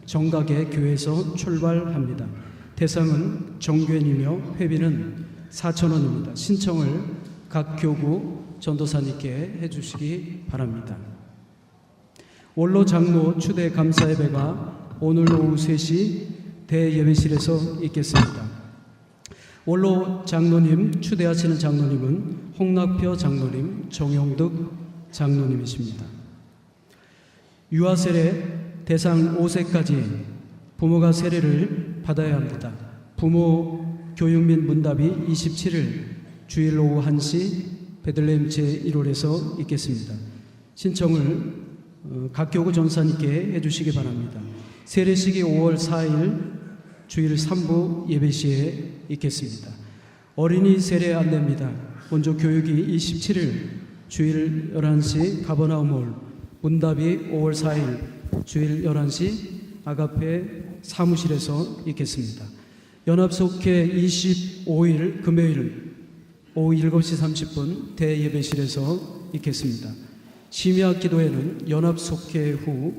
정각의 교회에서 출발합니다. 대상은 정교인이며 회비는 4,000원입니다. 신청을 각 교구 전도사님께 해주시기 바랍니다. 원로 장로 추대 감사 예배가 오늘 오후 3시 대예배실에서 있겠습니다. 원로 장로님 추대하시는 장로님은 홍낙표 장로님, 정용득 장로님이십니다. 유아 세례 대상 5세까지 부모가 세례를 받아야 합니다. 부모 교육 및 문답이 27일 주일 오후 1시 베들레헴 제1홀에서 있겠습니다. 신청을 각 교구 전사님께 해주시기 바랍니다. 세례식이 5월 4일 주일 3부 예배시에 있겠습니다. 어린이 세례 안내입니다. 먼저 교육이 27일 주일 11시 가버나움홀, 문답이 5월 4일 주일 11시 아가페 사무실에서 있겠습니다. 연합속회 25일 금요일 오후 7시 30분 대예배실에서 있겠습니다. 심야 기도회는 연합속회 후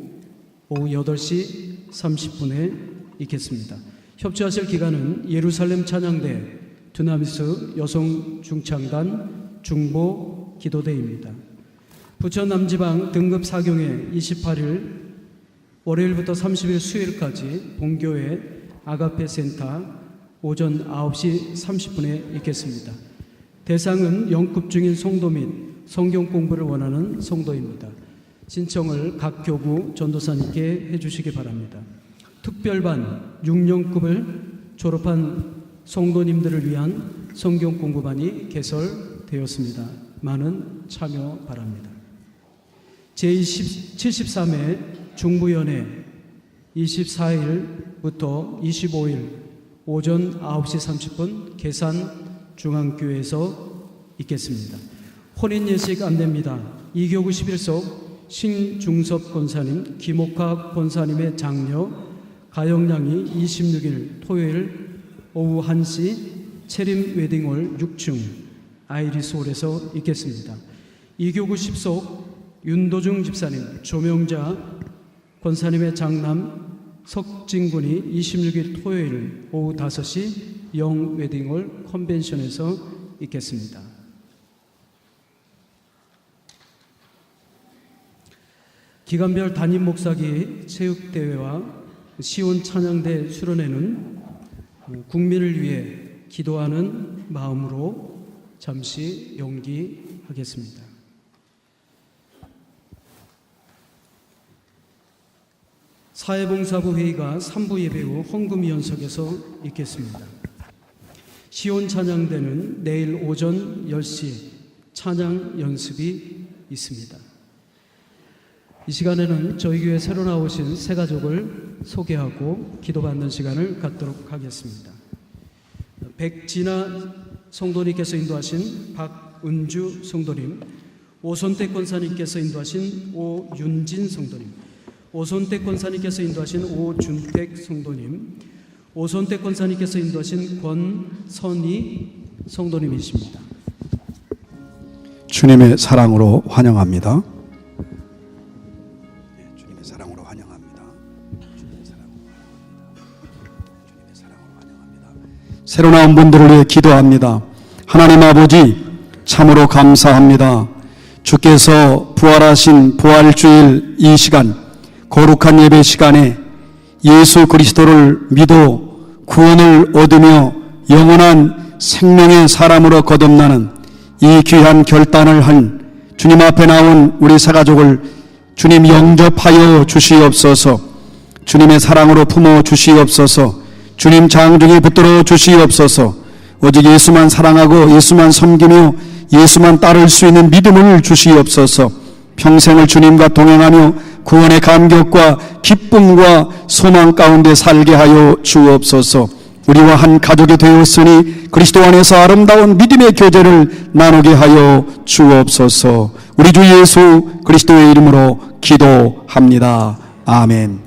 오후 8시 30분에 있겠습니다. 협조하실 기간은 예루살렘 찬양대, 두나미스 여성중창단 중보 기도대입니다. 부천 남지방 등급 4경회 28일 월요일부터 30일 수요일까지 본교회 아가페 센터 오전 9시 30분에 있겠습니다. 대상은 영급 중인 성도 및 성경 공부를 원하는 성도입니다. 신청을 각 교구 전도사님께 해주시기 바랍니다. 특별반 6년급을 졸업한 성도님들을 위한 성경 공부반이 개설되었습니다. 많은 참여 바랍니다. 제73회 중부연회 24일부터 25일 오전 9시 30분 계산중앙교회에서 있겠습니다. 혼인예식 안내입니다. 이교구 11석 신중섭 권사님, 김옥학 권사님의 장녀 가영양이 26일 토요일 오후 1시 체림 웨딩홀 6층 아이리스홀에서 있겠습니다. 이교구 10석 윤도중 집사님, 조명자 권사님의 장남 석진군이 26일 토요일 오후 5시 영 웨딩홀 컨벤션에서 있겠습니다. 기간별 담임 목사기 체육대회와 시온 찬양대 수련회는 국민을 위해 기도하는 마음으로 잠시 연기하겠습니다. 사회봉사부 회의가 3부 예배 후 헌금위원석에서 있겠습니다. 시온 찬양대는 내일 오전 10시 찬양 연습이 있습니다. 이 시간에는 저희 교회 새로 나오신 새 가족을 소개하고 기도받는 시간을 갖도록 하겠습니다. 백진아 성도님께서 인도하신 박은주 성도님, 오손택 권사님께서 인도하신 오윤진 성도님, 오손택 권사님께서 인도하신 오준택 성도님, 오손택 권사님께서 인도하신 권선희 성도님이십니다. 주님의 사랑으로 환영합니다. 주님의 사랑으로 환영합니다. 주님의 사랑으로 환영합니다. 새로 나온 분들을 위해 기도합니다. 하나님 아버지, 참으로 감사합니다. 주께서 부활하신 부활주일 이 시간, 거룩한 예배 시간에 예수 그리스도를 믿어 구원을 얻으며 영원한 생명의 사람으로 거듭나는 이 귀한 결단을 한 주님 앞에 나온 우리 사가족을 주님 영접하여 주시옵소서. 주님의 사랑으로 품어 주시옵소서. 주님 장중에 붙들어 주시옵소서. 오직 예수만 사랑하고 예수만 섬기며 예수만 따를 수 있는 믿음을 주시옵소서. 평생을 주님과 동행하며 구원의 감격과 기쁨과 소망 가운데 살게 하여 주옵소서. 우리와 한 가족이 되었으니 그리스도 안에서 아름다운 믿음의 교제를 나누게 하여 주옵소서. 우리 주 예수 그리스도의 이름으로 기도합니다. 아멘.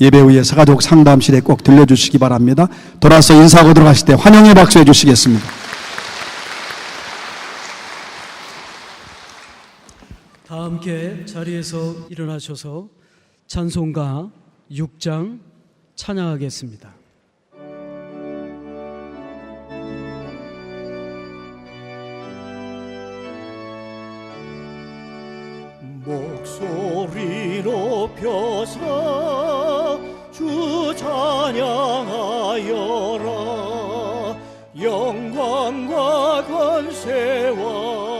예배 후에 사가족 상담실에 꼭 들려주시기 바랍니다. 돌아서 인사하고 들어가실 때 환영의 박수 해주시겠습니다. 다 함께 자리에서 일어나셔서 찬송가 6장 찬양하겠습니다. 목소리 높여서 주 찬양하여라. 영광과 권세와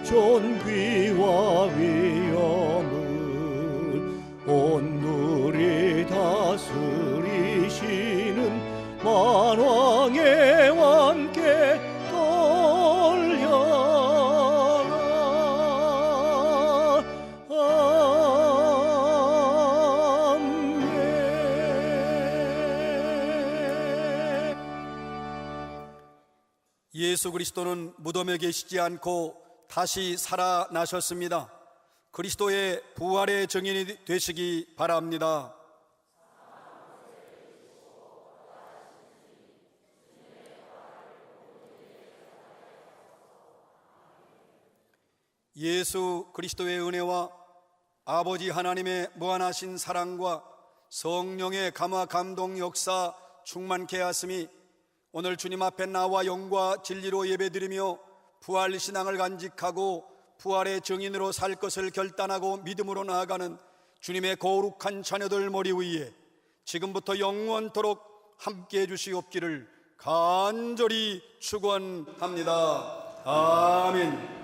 존귀와 위엄을 온누리 다스리시는 만왕의 왕께 돌려라. 아멘. 예수 그리스도는 무덤에 계시지 않고 다시 살아나셨습니다. 그리스도의 부활의 증인이 되시기 바랍니다. 예수 그리스도의 은혜와 아버지 하나님의 무한하신 사랑과 성령의 감화 감동 역사 충만케 하심이 오늘 주님 앞에 나와 영과 진리로 예배드리며 부활 신앙을 간직하고 부활의 증인으로 살 것을 결단하고 믿음으로 나아가는 주님의 거룩한 자녀들 머리 위에 지금부터 영원토록 함께 해주시옵기를 간절히 축원합니다. 아멘.